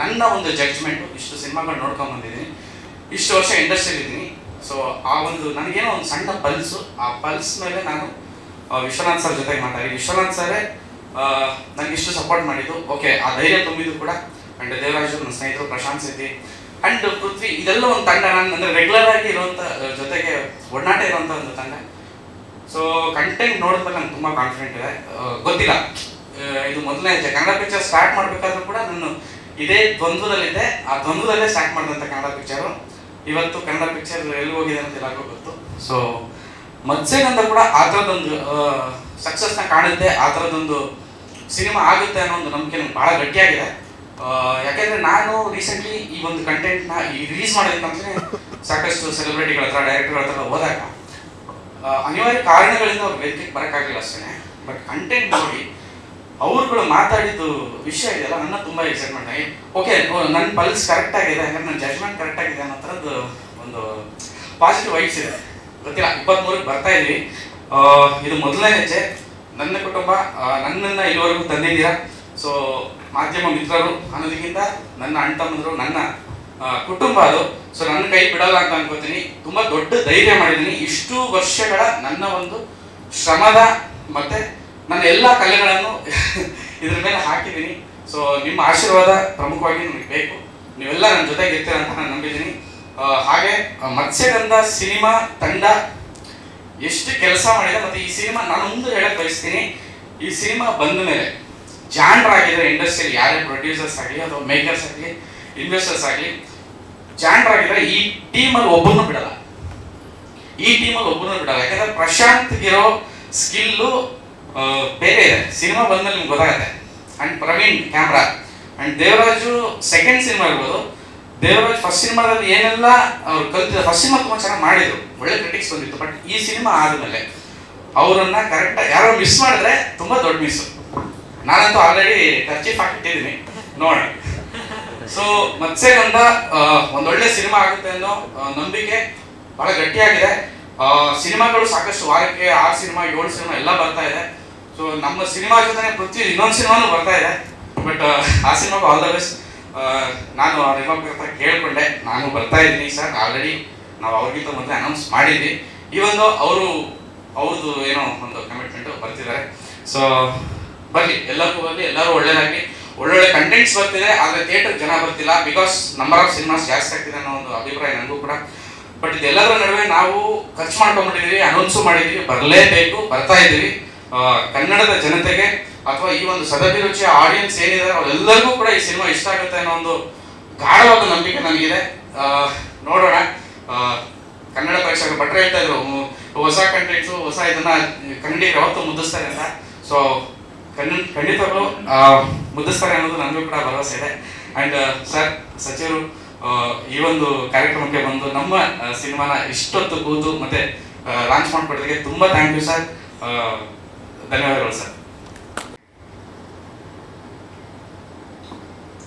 ನನ್ನ ಒಂದು ಜಡ್ಜ್ಮೆಂಟು. ಇಷ್ಟು ಸಿನಿಮಾಗಳು ನೋಡ್ಕೊಂಡ್ಬಂದಿದ್ದೀನಿ, ಇಷ್ಟು ವರ್ಷ ಇಂಡಸ್ಟ್ರಿಯಲ್ಲಿ ಇದ್ದೀನಿ. ಸೊ ಆ ಒಂದು ನನಗೇನೋ ಒಂದು ಸಣ್ಣ ಪಲ್ಸು, ಆ ಪಲ್ಸ್ ಮೇಲೆ ನಾನು ವಿಶ್ವನಾಥ್ ಸರ್ ಜೊತೆಗೆ ಮಾತಾಡಿ, ವಿಶ್ವನಾಥ್ ಸರೇ ನನಗೆ ಇಷ್ಟು ಸಪೋರ್ಟ್ ಮಾಡಿದ್ದು. ಓಕೆ, ಆ ಧೈರ್ಯ ತುಂಬಿದ್ದು ಕೂಡ. ಆ್ಯಂಡ್ ದೇವರಾಜ್ ನನ್ನ ಸ್ನೇಹಿತರು, ಪ್ರಶಾಂತ್ ಸಿದ್ದಿ ಆ್ಯಂಡ್ ಪೃಥ್ವಿ, ಇದೆಲ್ಲ ಒಂದು ತಂಡ. ನಾನು ಅಂದರೆ ರೆಗ್ಯುಲರ್ ಆಗಿ ಇರುವಂಥ ಜೊತೆಗೆ ಒಡನಾಟ ಇರುವಂಥ ಒಂದು ತಂಡ. ಸೊ ಕಂಟೆಂಟ್ ನೋಡಿದ್ಮೇಲೆ ನಂಗೆ ತುಂಬ ಕಾನ್ಫಿಡೆಂಟ್ ಇದೆ. ಗೊತ್ತಿಲ್ಲ, ಇದು ಮೊದಲನೇ ಹೆಜ್ಜೆ. ಕನ್ನಡ ಪಿಕ್ಚರ್ ಸ್ಟಾರ್ಟ್ ಮಾಡಬೇಕಾದ್ರೂ ಕೂಡ ನಾನು ಇದೇ ದ್ವಂದ್ವದಲ್ಲಿದ್ದೆ. ಆ ದ್ವಂದ್ವದಲ್ಲೇ ಸ್ಟಾರ್ಟ್ ಮಾಡಿದಂಥ ಕನ್ನಡ ಪಿಕ್ಚರು ಇವತ್ತು ಕನ್ನಡ ಪಿಕ್ಚರ್ ಎಲ್ಲಿ ಹೋಗಿದೆ ಅಂತ ಎಲ್ಲರಿಗೂ ಗೊತ್ತು. ಸೊ ಮತ್ಸ್ಯಗಂಧ ಕೂಡ ಆ ಥರದೊಂದು ಸಕ್ಸಸ್ನ ಕಾಣುತ್ತೆ, ಆ ಥರದೊಂದು ಸಿನಿಮಾ ಆಗುತ್ತೆ ಅನ್ನೋ ಒಂದು ನಂಬಿಕೆ ನನಗೆ ಭಾಳ ಗಟ್ಟಿಯಾಗಿದೆ. ಯಾಕೆಂದರೆ ನಾನು ರೀಸೆಂಟ್ಲಿ ಈ ಒಂದು ಕಂಟೆಂಟ್ನ ರಿಲೀಸ್ ಮಾಡೋದಕ್ಕಂತಲೇ ಸಾಕಷ್ಟು ಸೆಲೆಬ್ರಿಟಿಗಳ ಹತ್ರ, ಡೈರೆಕ್ಟರ್ಗಳ ಹತ್ರ ಹೋದಾಗ ಅನಿವಾರ್ಯ ಕಾರಣಗಳಿಂದ ಅವ್ರು ವೇದಿಕೆಗೆ ಬರೋಕ್ಕಾಗಲಿಲ್ಲ ಅಷ್ಟೇ. ಬಟ್ ಕಂಟೆಂಟ್ ನೋಡಿ ಅವ್ರುಗಳು ಮಾತಾಡಿದ್ದು ವಿಷಯ ಇದೆಯಲ್ಲ, ನನ್ನ ತುಂಬ ಎಕ್ಸೈಟ್ಮೆಂಟ್ ಆಗಿ ಓಕೆ ನನ್ನ ಪಲ್ಸ್ ಕರೆಕ್ಟ್ ಆಗಿದೆ, ಯಾಕಂದ್ರೆ ನನ್ನ ಜಜ್ಮೆಂಟ್ ಕರೆಕ್ಟ್ ಆಗಿದೆ ಅನ್ನೋ ಥರದ್ದು ಒಂದು ಪಾಸಿಟಿವ್ ವೈಬ್ಸ್ ಇದೆ. ಗೊತ್ತಿಲ್ಲ, 23ಕ್ಕೆ ಬರ್ತಾ ಇದ್ವಿ. ಇದು ಮೊದಲನೇ ಹೆಜ್ಜೆ. ನನ್ನ ಕುಟುಂಬ ನನ್ನನ್ನು ಇಲ್ಲಿವರೆಗೂ ತಂದಿದ್ದೀರಾ. ಸೊ ಮಾಧ್ಯಮ ಮಿತ್ರರು ಅನ್ನೋದಕ್ಕಿಂತ ನನ್ನ ಅಣ್ಣ ತಮ್ಮಂದರು, ನನ್ನ ಕುಟುಂಬ ಅದು. ಸೊ ನನ್ನ ಕೈ ಬಿಡಲ್ಲ ಅಂತ ಅನ್ಕೋತೀನಿ. ತುಂಬ ದೊಡ್ಡ ಧೈರ್ಯ ಮಾಡಿದ್ದೀನಿ. ಇಷ್ಟು ವರ್ಷಗಳ ನನ್ನ ಒಂದು ಶ್ರಮದ ಮತ್ತು ನನ್ನ ಎಲ್ಲ ಕಲೆಗಳನ್ನು ಇದ್ರ ಮೇಲೆ ಹಾಕಿದ್ದೀನಿ. ಸೊ ನಿಮ್ಮ ಆಶೀರ್ವಾದ ಪ್ರಮುಖವಾಗಿ ನನಗೆ ಬೇಕು. ನೀವೆಲ್ಲ ನನ್ನ ಜೊತೆಗೆ ಇರ್ತೀರ ಅಂತ ನಾನು ನಂಬಿದ್ದೀನಿ. ಹಾಗೆ ಮತ್ಸ್ಯಗಂಧ ಸಿನಿಮಾ ತಂಡ ಎಷ್ಟು ಕೆಲಸ ಮಾಡಿದೆ, ಮತ್ತು ಈ ಸಿನಿಮಾ ನಾನು ಮುಂದೆ ಹೇಳಕ್ಕೆ ಬಯಸ್ತೀನಿ, ಈ ಸಿನಿಮಾ ಬಂದ ಮೇಲೆ ಜಾನ್ರ್ ಆಗಿದ್ರೆ ಇಂಡಸ್ಟ್ರಿಯಲ್ಲಿ ಯಾರೇ ಪ್ರೊಡ್ಯೂಸರ್ಸ್ ಆಗಲಿ ಅಥವಾ ಮೇಕರ್ಸ್ ಆಗಲಿ ಇನ್ವೆಸ್ಟರ್ಸ್ ಆಗಲಿ ಜಾನ್ರ್ ಆಗಿದ್ರೆ ಈ ಟೀಮಲ್ಲಿ ಒಬ್ಬರನ್ನೂ ಬಿಡಲ್ಲ. ಯಾಕಂದ್ರೆ ಪ್ರಶಾಂತ್ಗಿರೋ ಸ್ಕಿಲ್ಲು ಬೇರೆ ಇದೆ. ಸಿನಿಮಾ ಬಂದ್ಮೇಲೆ ನಿಮ್ಗೆ ಗೊತ್ತಾಗುತ್ತೆ. And Praveen camera, and Devaraju second cinema ಇರ್ಬೋದು. ದೇವರಾಜ್ ಫಸ್ಟ್ ಸಿನಿಮಾದಲ್ಲಿ ಏನೆಲ್ಲ ಅವ್ರು ಕಲ್ತಿದ್ರು, ಫಸ್ಟ್ ಸಿನಿಮಾ ತುಂಬ ಚೆನ್ನಾಗಿ ಮಾಡಿದರು, ಒಳ್ಳೆ ಕ್ರಿಟಿಕ್ಸ್ ಬಂದಿತ್ತು. ಬಟ್ ಈ ಸಿನಿಮಾ ಆದಮೇಲೆ ಅವರನ್ನು ಕರೆಕ್ಟಾಗಿ ಯಾರೋ ಮಿಸ್ ಮಾಡಿದ್ರೆ ತುಂಬ ದೊಡ್ಡ ಮಿಸ್ಸು. ನಾನಂತೂ ಆಲ್ರೆಡಿ ಖರ್ಚೀಫ್ ಹಾಕಿಟ್ಟಿದ್ದೀನಿ ನೋಡಿ. ಸೊ ಮತ್ಸ್ಯಗಂಧ ಒಂದೊಳ್ಳೆ ಸಿನಿಮಾ ಆಗುತ್ತೆ ಅನ್ನೋ ನಂಬಿಕೆ ಭಾಳ ಗಟ್ಟಿಯಾಗಿದೆ. ಸಿನಿಮಾಗಳು ಸಾಕಷ್ಟು, ವಾರಕ್ಕೆ 6 ಸಿನಿಮಾ 7 ಸಿನಿಮಾ ಎಲ್ಲ ಬರ್ತಾ ಇದೆ. ಸೊ ನಮ್ಮ ಸಿನಿಮಾ ಜೊತೆ ಪೃಥ್ವಿ ಇನ್ನೊಂದು ಸಿನಿಮಾನು ಬರ್ತಾ ಇದೆ. ಬಟ್ ಆ ಸಿನಿಮಾಗೂ ಆಲ್ ದ ಬೆಸ್ಟ್. ನಾನು ನಿರ್ಮಾಪಕರ ಹತ್ರ ಕೇಳಿಕೊಂಡೆ, ನಾನು ಬರ್ತಾ ಇದ್ದೀನಿ ಸರ್, ಆಲ್ರೆಡಿ ನಾವು ಅವ್ರಿಗಿಂತ ಮೊದಲೇ ಅನೌನ್ಸ್ ಮಾಡಿದ್ವಿ. ಈ ಒಂದು ಅವ್ರದ್ದು ಏನೋ ಒಂದು ಕಮಿಟ್ಮೆಂಟು ಬರ್ತಿದ್ದಾರೆ. ಸೊ ಬರಲಿ, ಎಲ್ಲರಿಗೂ ಬರಲಿ, ಎಲ್ಲರೂ ಒಳ್ಳೆಯದಾಗಲಿ. ಒಳ್ಳೊಳ್ಳೆ ಕಂಟೆಂಟ್ಸ್ ಬರ್ತಿದೆ, ಆದರೆ ಥಿಯೇಟರ್ ಜನ ಬರ್ತಿಲ್ಲ. ಬಿಕಾಸ್ ನಂಬರ್ ಆಫ್ ಸಿನಿಮಾಸ್ ಜಾಸ್ತಿ ಆಗ್ತಿದೆ ಅನ್ನೋ ಒಂದು ಅಭಿಪ್ರಾಯ ನನಗೂ ಕೂಡ. ಬಟ್ ಇದೆಲ್ಲದರ ನಡುವೆ ನಾವು ಖರ್ಚು ಮಾಡ್ಕೊಂಡ್ಬಿಟ್ಟಿದ್ದೀವಿ, ಅನೌನ್ಸು ಮಾಡಿದ್ದೀವಿ, ಬರಲೇಬೇಕು, ಬರ್ತಾ ಇದ್ದೀವಿ. ಕನ್ನಡದ ಜನತೆಗೆ ಅಥವಾ ಈ ಒಂದು ಸದಭಿರುಚಿಯ ಆಡಿಯನ್ಸ್ ಏನಿದೆ ಅವರೆಲ್ಲರಿಗೂ ಕೂಡ ಈ ಸಿನಿಮಾ ಇಷ್ಟ ಆಗುತ್ತೆ ಅನ್ನೋ ಒಂದು ಗಾಢವಾದ ನಂಬಿಕೆ ನನಗಿದೆ. ನೋಡೋಣ. ಕನ್ನಡ ಪ್ರೇಕ್ಷಕರು ಭಟ್ರು ಹೇಳ್ತಾ ಇದ್ರು ಹೊಸ ಕಂಟೆಂಟ್ಸು, ಹೊಸ ಇದನ್ನ ಕನ್ನಡಿಗರು ಯಾವತ್ತೂ ಮುದ್ದಿಸ್ತಾರೆ ಅಂತ. ಸೊ ಖಂಡಿತವಾಗ್ಲೂ ಮುದ್ದಿಸ್ತಾರೆ ಅನ್ನೋದು ನನಗೂ ಕೂಡ ಭರವಸೆ ಇದೆ. ಆ್ಯಂಡ್ ಸರ್, ಸಚಿವರು ಈ ಒಂದು ಕಾರ್ಯಕ್ರಮಕ್ಕೆ ಬಂದು ನಮ್ಮ ಸಿನಿಮಾನ ಇಷ್ಟೊತ್ತು ಕೂತು ಮತ್ತೆ ಲಾಂಚ್ ಮಾಡ್ಕೊಡೋದಕ್ಕೆ ತುಂಬ ಥ್ಯಾಂಕ್ ಯು ಸರ್. ಧನ್ಯವಾದಗಳು ಸರ್.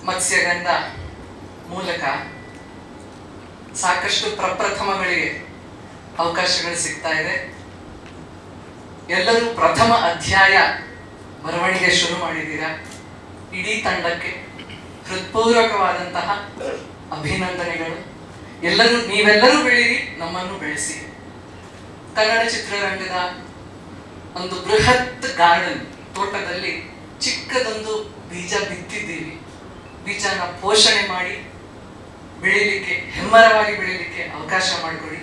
ಮತ್ಸ್ಯಗಂಧ ಮೂಲಕ ಸಾಕಷ್ಟು ಪ್ರಪ್ರಥಮಗಳಿಗೆ ಅವಕಾಶಗಳು ಸಿಗ್ತಾ ಇದೆ. ಎಲ್ಲರೂ ಪ್ರಥಮ ಅಧ್ಯಾಯ ಬರವಣಿಗೆ ಶುರು ಮಾಡಿದ್ದೀರಾ. ಇಡೀ ತಂಡಕ್ಕೆ ಹೃತ್ಪೂರ್ವಕವಾದಂತಹ ಅಭಿನಂದನೆಗಳು. ನೀವೆಲ್ಲರೂ ಬೆಳೀರಿ, ನಮ್ಮನ್ನು ಬೆಳೆಸಿ. ಕನ್ನಡ ಚಿತ್ರರಂಗದ ಒಂದು ಬೃಹತ್ ಗಾರ್ಡನ್ ತೋಟದಲ್ಲಿ ಚಿಕ್ಕದೊಂದು ಬೀಜ ಬಿತ್ತಿದ್ದೀವಿ. ಬೀಜನ ಪೋಷಣೆ ಮಾಡಿ ಬೆಳೀಲಿಕ್ಕೆ, ಹೆಮ್ಮರವಾಗಿ ಬೆಳೀಲಿಕ್ಕೆ ಅವಕಾಶ ಮಾಡಿಕೊಡಿ.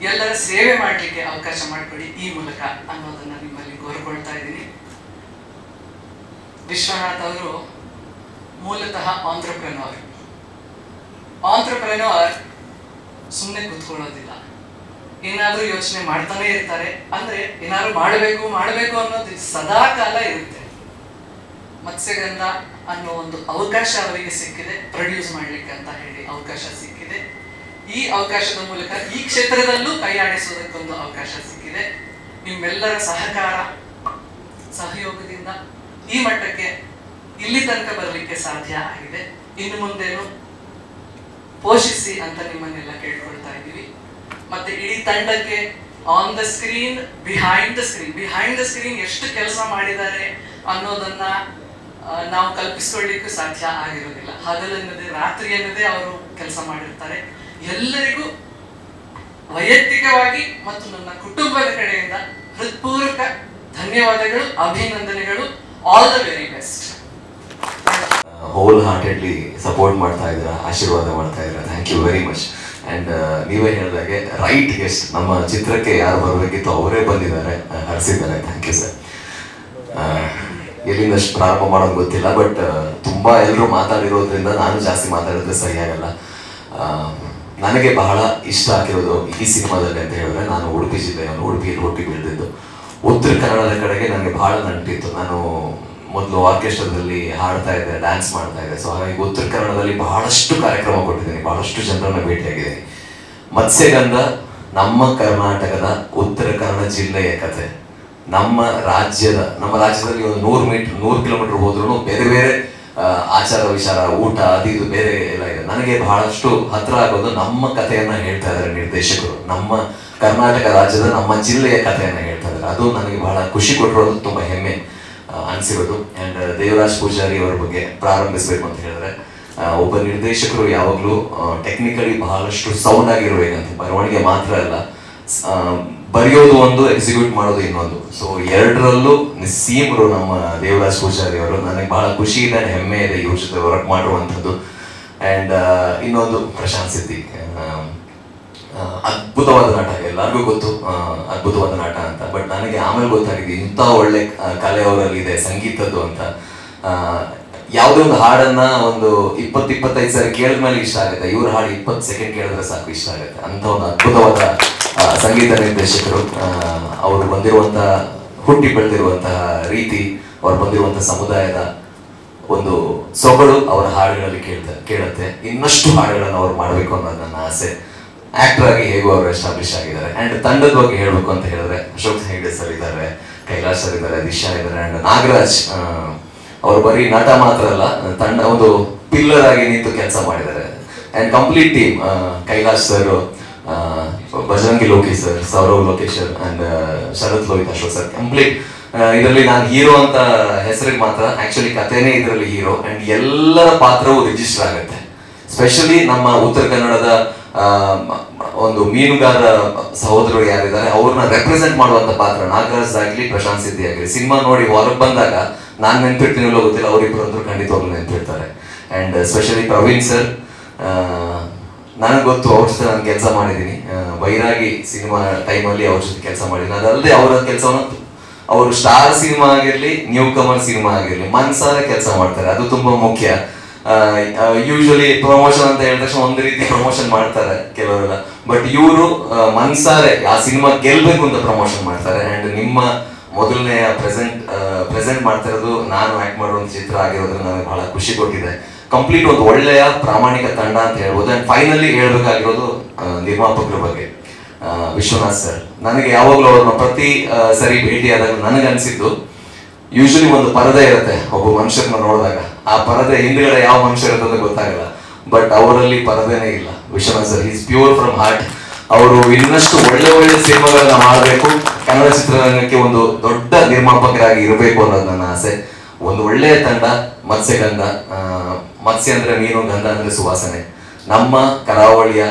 ಎಲ್ಲರ ಸೇವೆ ಮಾಡಲಿಕ್ಕೆ ಅವಕಾಶ ಮಾಡಿಕೊಡಿ ಈ ಮೂಲಕ ಅನ್ನೋದನ್ನ ನಿಮ್ಮಲ್ಲಿ ಕೋರಿಕೊಳ್ತಾ ಇದ್ದೀನಿ. ವಿಶ್ವನಾಥ್ ಅವರು ಮೂಲತಃ ಆಂಟ್ರಪ್ರೆನರ್. ಸುಮ್ಮನೆ ಕೂತ್ಕೊಳ್ಳೋದಿಲ್ಲ, ಏನಾದರೂ ಯೋಚನೆ ಮಾಡ್ತಾನೆ ಇರ್ತಾರೆ. ಅಂದ್ರೆ ಏನಾದ್ರು ಮಾಡಬೇಕು ಅನ್ನೋದು ಸದಾ ಕಾಲ ಇರುತ್ತೆ. ಮತ್ಸ್ಯಗಂಧ ಅನ್ನೋ ಒಂದು ಅವಕಾಶ ಅವರಿಗೆ ಸಿಕ್ಕಿದೆ, ಪ್ರೊಡ್ಯೂಸ್ ಮಾಡ್ಲಿಕ್ಕೆ ಅಂತ ಹೇಳಿ ಅವಕಾಶ ಸಿಕ್ಕಿದೆ. ಈ ಅವಕಾಶದ ಮೂಲಕ ಈ ಕ್ಷೇತ್ರದಲ್ಲೂ ಕೈಯಾಡಿಸೋದಕ್ಕೊಂದು ಅವಕಾಶ ಸಿಕ್ಕಿದೆ. ನಿಮ್ಮೆಲ್ಲರ ಸಹಕಾರ ಸಹಯೋಗದಿಂದ ಈ ಮಟ್ಟಕ್ಕೆ ಇಲ್ಲಿ ತನಕ ಬರಲಿಕ್ಕೆ ಸಾಧ್ಯ ಆಗಿದೆ. ಇನ್ನು ಮುಂದೇನು ಪೋಷಿಸಿ ಅಂತ ನಿಮ್ಮನ್ನೆಲ್ಲ ಕೇಳ್ಕೊಳ್ತಾ ಇದ್ದೀವಿ. ಮತ್ತೆ ಇಡೀ ತಂಡಕ್ಕೆ on the screen, behind the screen ಎಷ್ಟು ಕೆಲಸ ಮಾಡಿದ್ದಾರೆ ಅನ್ನೋದನ್ನ ನಾವು ಕಲ್ಪಿಸ್ಕೊಳ್ಳಿಕ್ಕೂ ಸಾಧ್ಯ ಆಗಿರೋದಿಲ್ಲ. ಹಗಲನ್ನದೇ ರಾತ್ರಿ ಅನ್ನದೇ ಅವರು ಕೆಲಸ ಮಾಡಿರ್ತಾರೆ. ಎಲ್ಲರಿಗೂ ವೈಯಕ್ತಿಕವಾಗಿ ಮತ್ತು ನನ್ನ ಕುಟುಂಬದ ಕಡೆಯಿಂದ ಹೃತ್ಪೂರ್ವಕ ಧನ್ಯವಾದಗಳು, ಅಭಿನಂದನೆಗಳು. All the very best. Wholeheartedly support ಮಾಡ್ತಾ ಇದ್ದೀರಾ, ಆಶೀರ್ವಾದ ಮಾಡ್ತಾ ಇದ್ದೀರಾ. Thank you very much. And ನೀವೇ ಹೇಳಿದಾಗೆ ರೈಟ್ ಗೆಸ್ಟ್, ನಮ್ಮ ಚಿತ್ರಕ್ಕೆ ಯಾರು ಬರಬೇಕಿತ್ತು ಅವರೇ ಬಂದಿದ್ದಾರೆ, ಹರಿಸಿದ್ದಾರೆ. Thank you sir. ಎಲ್ಲಿಂದಷ್ಟು ಪ್ರಾರಂಭ ಮಾಡೋದು ಗೊತ್ತಿಲ್ಲ, ಬಟ್ ತುಂಬ ಎಲ್ಲರೂ ಮಾತಾಡಿರೋದ್ರಿಂದ ನಾನು ಜಾಸ್ತಿ ಮಾತಾಡಿದ್ರೆ ಸರಿಯಾಗಲ್ಲ. ನನಗೆ ಬಹಳ ಇಷ್ಟ ಆಗಿರೋದು ಈ ಸಿನಿಮಾದಲ್ಲಿ ಅಂತ ಹೇಳಿದ್ರೆ, ನಾನು ಉಡುಪಿ ಜಿಲ್ಲೆಯವನು, ಉಡುಪಿಯಲ್ಲಿ ಹುಟ್ಟಿ ಬೆಳೆದಿದ್ದು. ಉತ್ತರ ಕನ್ನಡದ ಕಡೆಗೆ ನನಗೆ ಬಹಳ ನಂಟಿತ್ತು. ನಾನು ಮೊದಲು ಆರ್ಕೆಸ್ಟ್ರಾದಲ್ಲಿ ಹಾಡ್ತಾ ಇದ್ದೆ, ಡ್ಯಾನ್ಸ್ ಮಾಡ್ತಾ ಇದ್ದೆ. ಸೊ ಹಾಗಾಗಿ ಉತ್ತರ ಕನ್ನಡದಲ್ಲಿ ಬಹಳಷ್ಟು ಕಾರ್ಯಕ್ರಮ ಕೊಟ್ಟಿದ್ದೀನಿ, ಬಹಳಷ್ಟು ಜನರನ್ನು ಭೇಟಿಯಾಗಿದ್ದೀನಿ. ಮತ್ಸ್ಯಗಂಧ ನಮ್ಮ ಕರ್ನಾಟಕದ ಉತ್ತರ ಕನ್ನಡ ಜಿಲ್ಲೆಯ ಕಥೆ. ನಮ್ಮ ರಾಜ್ಯದಲ್ಲಿ ಒಂದು 100 ಕಿಲೋಮೀಟರ್ ಹೋದ್ರೂ ಬೇರೆ ಬೇರೆ ಆಚಾರ ವಿಚಾರ, ಊಟ, ಅದು ಇದು ಬೇರೆ ಎಲ್ಲ ಇದೆ. ನನಗೆ ಬಹಳಷ್ಟು ಹತ್ರ ಆಗೋದು ನಮ್ಮ ಕಥೆಯನ್ನ ಹೇಳ್ತಾ ಇದ್ದಾರೆ ನಿರ್ದೇಶಕರು. ನಮ್ಮ ಕರ್ನಾಟಕ ರಾಜ್ಯದ ನಮ್ಮ ಜಿಲ್ಲೆಯ ಕಥೆಯನ್ನ ಹೇಳ್ತಾ ಇದ್ದಾರೆ. ಅದು ನನಗೆ ಬಹಳ ಖುಷಿ ಕೊಟ್ಟಿರೋದು, ತುಂಬ ಹೆಮ್ಮೆ ಅನಿಸಿರೋದು. ಆ್ಯಂಡ್ ದೇವರಾಜ್ ಪೂಜಾರಿ ಅವರ ಬಗ್ಗೆ ಪ್ರಾರಂಭಿಸಬೇಕು ಅಂತ ಹೇಳಿದ್ರೆ, ಒಬ್ಬ ನಿರ್ದೇಶಕರು ಯಾವಾಗಲೂ ಟೆಕ್ನಿಕಲಿ ಬಹಳಷ್ಟು ಸೌಂಡ್ ಆಗಿರ್ಬೇಕಂತ. ಬರವಣಿಗೆ ಮಾತ್ರ ಅಲ್ಲ, ಬರೆಯೋದು ಒಂದು, ಎಕ್ಸಿಕ್ಯೂಟ್ ಮಾಡೋದು ಇನ್ನೊಂದು. ಸೊ ಎರಡರಲ್ಲೂ ನಿಸ್ಸೀಮರು ನಮ್ಮ ದೇವರಾಜ್ ಪೂಜಾರಿ ಅವರು. ನನಗೆ ಬಹಳ ಖುಷಿ ಇದೆ, ಹೆಮ್ಮೆ ಇದೆ ಇವ್ರ ಜೊತೆ ವರ್ಕ್ ಮಾಡಿರುವಂಥದ್ದು. ಆ್ಯಂಡ್ ಇನ್ನೊಂದು ಪ್ರಶಾಂತ್ ಸಿದ್ದಿ, ಅದ್ಭುತವಾದ ನಾಟ. ಎಲ್ಲರಿಗೂ ಗೊತ್ತು ಅದ್ಭುತವಾದ ನಾಟ ಅಂತ, ಬಟ್ ನನಗೆ ಆಮೇಲೆ ಗೊತ್ತಾಗಿದೆ ಇಂಥ ಒಳ್ಳೆ ಕಲೆ ಅವರಲ್ಲಿ ಇದೆ, ಸಂಗೀತದ್ದು ಅಂತ. ಯಾವುದೇ ಒಂದು ಹಾಡನ್ನ ಒಂದು 20-25 ಸಾರಿ ಕೇಳಿದ್ಮೇಲೆ ಇಷ್ಟ ಆಗುತ್ತೆ. ಇವ್ರ ಹಾಡು 20 ಸೆಕೆಂಡ್ ಕೇಳಿದ್ರೆ ಸಾಕು ಇಷ್ಟ ಆಗುತ್ತೆ. ಅಂತ ಒಂದು ಅದ್ಭುತವಾದ ಸಂಗೀತ ನಿರ್ದೇಶಕರು. ಅವರು ಬಂದಿರುವಂತಹ, ಹುಟ್ಟಿ ಬೆಳೆದಿರುವಂತಹ ರೀತಿ, ಅವ್ರು ಬಂದಿರುವಂತಹ ಸಮುದಾಯದ ಒಂದು ಸೊಗಡು ಅವರ ಹಾಡುಗಳಲ್ಲಿ ಕೇಳುತ್ತೆ. ಇನ್ನಷ್ಟು ಹಾಡುಗಳನ್ನು ಅವ್ರು ಮಾಡಬೇಕು ಅನ್ನೋದು ನನ್ನ ಆಸೆ. ಆಕ್ಟರ್ ಆಗಿ ಹೇಗೂ ಅವರು ಎಸ್ಟಾಬ್ಲಿಷ್ ಆಗಿದ್ದಾರೆ. ಆ್ಯಂಡ್ ತಂಡದ ಬಗ್ಗೆ ಹೇಳಬೇಕು ಅಂತ ಹೇಳಿದ್ರೆ, ಅಶೋಕ್ ಹೆಗ್ಡೆ ಸರ್ ಇದ್ದಾರೆ, ಕೈಲಾಶ್ ಸರ್ ಇದ್ದಾರೆ, ದಿಶಾ ಇದ್ದಾರೆ, ಆ್ಯಂಡ್ ನಾಗರಾಜ್. ಅವರು ಬರೀ ನಟ ಮಾತ್ರ ಅಲ್ಲ, ತಂಡ ಒಂದು ಪಿಲ್ಲರ್ ಆಗಿ ನಿಂತು ಕೆಲಸ ಮಾಡಿದ್ದಾರೆ. And complete team, Kailash sir, Bajrangi Lokesh sir, Saurav Lokesh sir, and Sharath Lohith Ashok sir. Complete ಇದರಲ್ಲಿ ನಾನು ಹೀರೋ ಅಂತ ಹೆಸರಿಗೆ ಮಾತ್ರ, ಆಕ್ಚುಲಿ ಕಥೆನೇ ಇದರಲ್ಲಿ ಹೀರೋ. ಆ್ಯಂಡ್ ಎಲ್ಲರ ಪಾತ್ರವೂ ರಿಜಿಸ್ಟರ್ ಆಗುತ್ತೆ. ಸ್ಪೆಷಲಿ ನಮ್ಮ ಉತ್ತರ ಕನ್ನಡದ ಒಂದು ಮೀನುಗಾರ ಸಹೋದರರು ಯಾರಿದ್ದಾರೆ ಅವ್ರನ್ನ ರೆಪ್ರೆಸೆಂಟ್ ಮಾಡುವಂತ ಪಾತ್ರ ನಾಗರಾಜ್ ಆಗಲಿ, ಪ್ರಶಾಂತ್ ಸಿದ್ದಿ ಆಗಲಿ. ಸಿನಿಮಾ ನೋಡಿ ಹೊರಗೆ ಬಂದಾಗ ನಾನು ನೆನ್ಪಿರ್ತೀನೋ ಗೊತ್ತಿಲ್ಲ, ಅವರಿಬ್ಬರು ಅಂತೂ ಖಂಡಿತವಾಗ್ಲೂ ನೆನ್ಪಿರ್ತಾರೆ. ಆ್ಯಂಡ್ ಸ್ಪೆಷಲಿ ಪ್ರವೀಣ್ ಸರ್, ನನಗೆ ಗೊತ್ತು ಅವ್ರ ಜೊತೆ ನಾನು ಕೆಲಸ ಮಾಡಿದ್ದೀನಿ. ಬೈರಾಗಿ ಸಿನಿಮಾ ಟೈಮಲ್ಲಿ ಅವ್ರ ಜೊತೆ ಕೆಲಸ ಮಾಡಿದ್ದೀನಿ. ಅದಲ್ಲದೆ ಅವರ ಕೆಲಸವನ್ನು ಅವರು ಸ್ಟಾರ್ ಸಿನಿಮಾ ಆಗಿರಲಿ, ನ್ಯೂ ಕಮರ್ ಸಿನಿಮಾ ಆಗಿರಲಿ ಮನ್ಸಾರೆ ಕೆಲಸ ಮಾಡ್ತಾರೆ. ಅದು ತುಂಬ ಮುಖ್ಯ. ಯೂಶಲಿ ಪ್ರಮೋಷನ್ ಅಂತ ಹೇಳಿದ ತಕ್ಷಣ ಒಂದು ರೀತಿ ಪ್ರಮೋಷನ್ ಮಾಡ್ತಾರೆ ಕೆಲವರೆಲ್ಲ, ಬಟ್ ಇವರು ಮನ್ಸಾರೆ ಆ ಸಿನಿಮಾ ಗೆಲ್ಬೇಕು ಅಂತ ಪ್ರಮೋಷನ್ ಮಾಡ್ತಾರೆ. ಆ್ಯಂಡ್ ನಿಮ್ಮ ಮೊದಲನೆಯ ಪ್ರೆಸೆಂಟ್ ಮಾಡ್ತಾ ಇರೋದು ನಾನು ಆಕ್ಟ್ ಮಾಡೋ ಒಂದು ಚಿತ್ರ ಆಗಿರೋದ್ರಿಂದ ನನಗೆ ಬಹಳ ಖುಷಿ ಕೊಟ್ಟಿದೆ. ಕಂಪ್ಲೀಟ್ ಒಂದು ಒಳ್ಳೆಯ ಪ್ರಾಮಾಣಿಕ ತಂಡ ಅಂತ ಹೇಳ್ಬೋದು. ಆ್ಯಂಡ್ ಫೈನಲಿ ಹೇಳ್ಬೇಕಾಗಿರೋದು ನಿರ್ಮಾಪಕರ ಬಗ್ಗೆ, ವಿಶ್ವನಾಥ್ ಸರ್. ನನಗೆ ಯಾವಾಗಲೂ ಅವ್ರನ್ನ ಪ್ರತಿ ಸರಿ ಭೇಟಿಯಾದಾಗ ನನಗನ್ಸಿದ್ದು, ಯೂಶಲಿ ಒಂದು ಪರದೆ ಇರುತ್ತೆ ಒಬ್ಬ ಮನುಷ್ಯರನ್ನ ನೋಡಿದಾಗ, ಆ ಪರದೆ ಹಿಂದ್ಗಡೆ ಯಾವ ಮನುಷ್ಯ ಇರುತ್ತೆ ಅಂತ ಗೊತ್ತಾಗಲ್ಲ. ಬಟ್ ಅವರಲ್ಲಿ ಪರದೇನೇ ಇಲ್ಲ. Vishwanath sir is pure from heart. ಅವರು ಇನ್ನಷ್ಟು ಒಳ್ಳೆ ಒಳ್ಳೆ ಸಿನಿಮಾಗಳನ್ನ ಮಾಡಬೇಕು, ಕನ್ನಡ ಚಿತ್ರರಂಗಕ್ಕೆ ಒಂದು ದೊಡ್ಡ ನಿರ್ಮಾಪಕರಾಗಿ ಇರಬೇಕು ಅನ್ನೋದು ನನ್ನ ಆಸೆ. ಒಂದು ಒಳ್ಳೆಯ ತಂಡ, ಮತ್ಸ್ಯಗಂಧ. ಮತ್ಸ್ಯ ಅಂದ್ರೆ ಮೀನು, ಗಂಧ ಅಂದ್ರೆ ಸುವಾಸನೆ. ನಮ್ಮ ಕರಾವಳಿಯ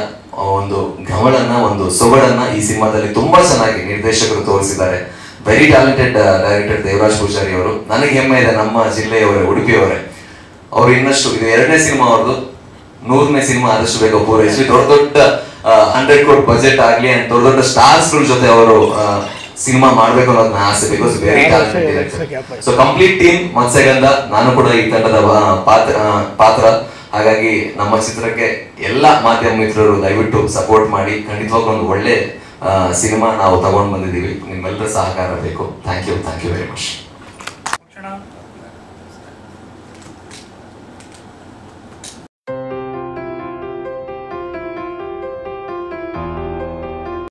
ಒಂದು ಘಮಳನ್ನ, ಒಂದು ಸೊಗಡನ್ನ ಈ ಸಿನಿಮಾದಲ್ಲಿ ತುಂಬಾ ಚೆನ್ನಾಗಿ ನಿರ್ದೇಶಕರು ತೋರಿಸಿದ್ದಾರೆ. Very talented director Devaraj Poojari ಅವರು. ನನಗೆ ಹೆಮ್ಮೆ ಇದೆ, ನಮ್ಮ ಜಿಲ್ಲೆಯವರೇ, ಉಡುಪಿಯವರೇ. ಅವರು ಇನ್ನಷ್ಟು, ಇದು 2ನೇ ಸಿನಿಮಾ ಅವ್ರದ್ದು, 100ನೇ ಸಿನಿಮಾ ಆದಷ್ಟು ಬೇಗ ಪೂರೈಸಿ ದೊಡ್ಡ ದೊಡ್ಡ 100 crore ಬಜೆಟ್ ಆಗ್ಲಿ ಅಂಡ್ ದೊಡ್ಡ ದೊಡ್ಡ ಸ್ಟಾರ್ಸ್ ಗಳ ಜೊತೆ ಅವರು ಸಿನಿಮಾ ಮಾಡ್ಬೇಕು ಅನ್ನೋದು ನನ್ನ ಆಸೆ. Because very talented director. So complete team Matsyagandha. ನಾನು ಕೂಡ ಈ ತಂಡದ ಪಾತ್ರ. ಹಾಗಾಗಿ ನಮ್ಮ ಚಿತ್ರಕ್ಕೆ ಎಲ್ಲ ಮಾಧ್ಯಮ ಮಿತ್ರರು ದಯವಿಟ್ಟು ಸಪೋರ್ಟ್ ಮಾಡಿ. ಖಂಡಿತವಾಗ್ಲೂ ಒಂದು ಒಳ್ಳೆ ಸಿನಿಮಾ ನಾವು ತಗೊಂಡು ಬಂದಿದ್ದೀವಿ. ನಿಮ್ಮೆಲ್ಲರ ಸಹಕಾರ ಬೇಕು. Thank you very much.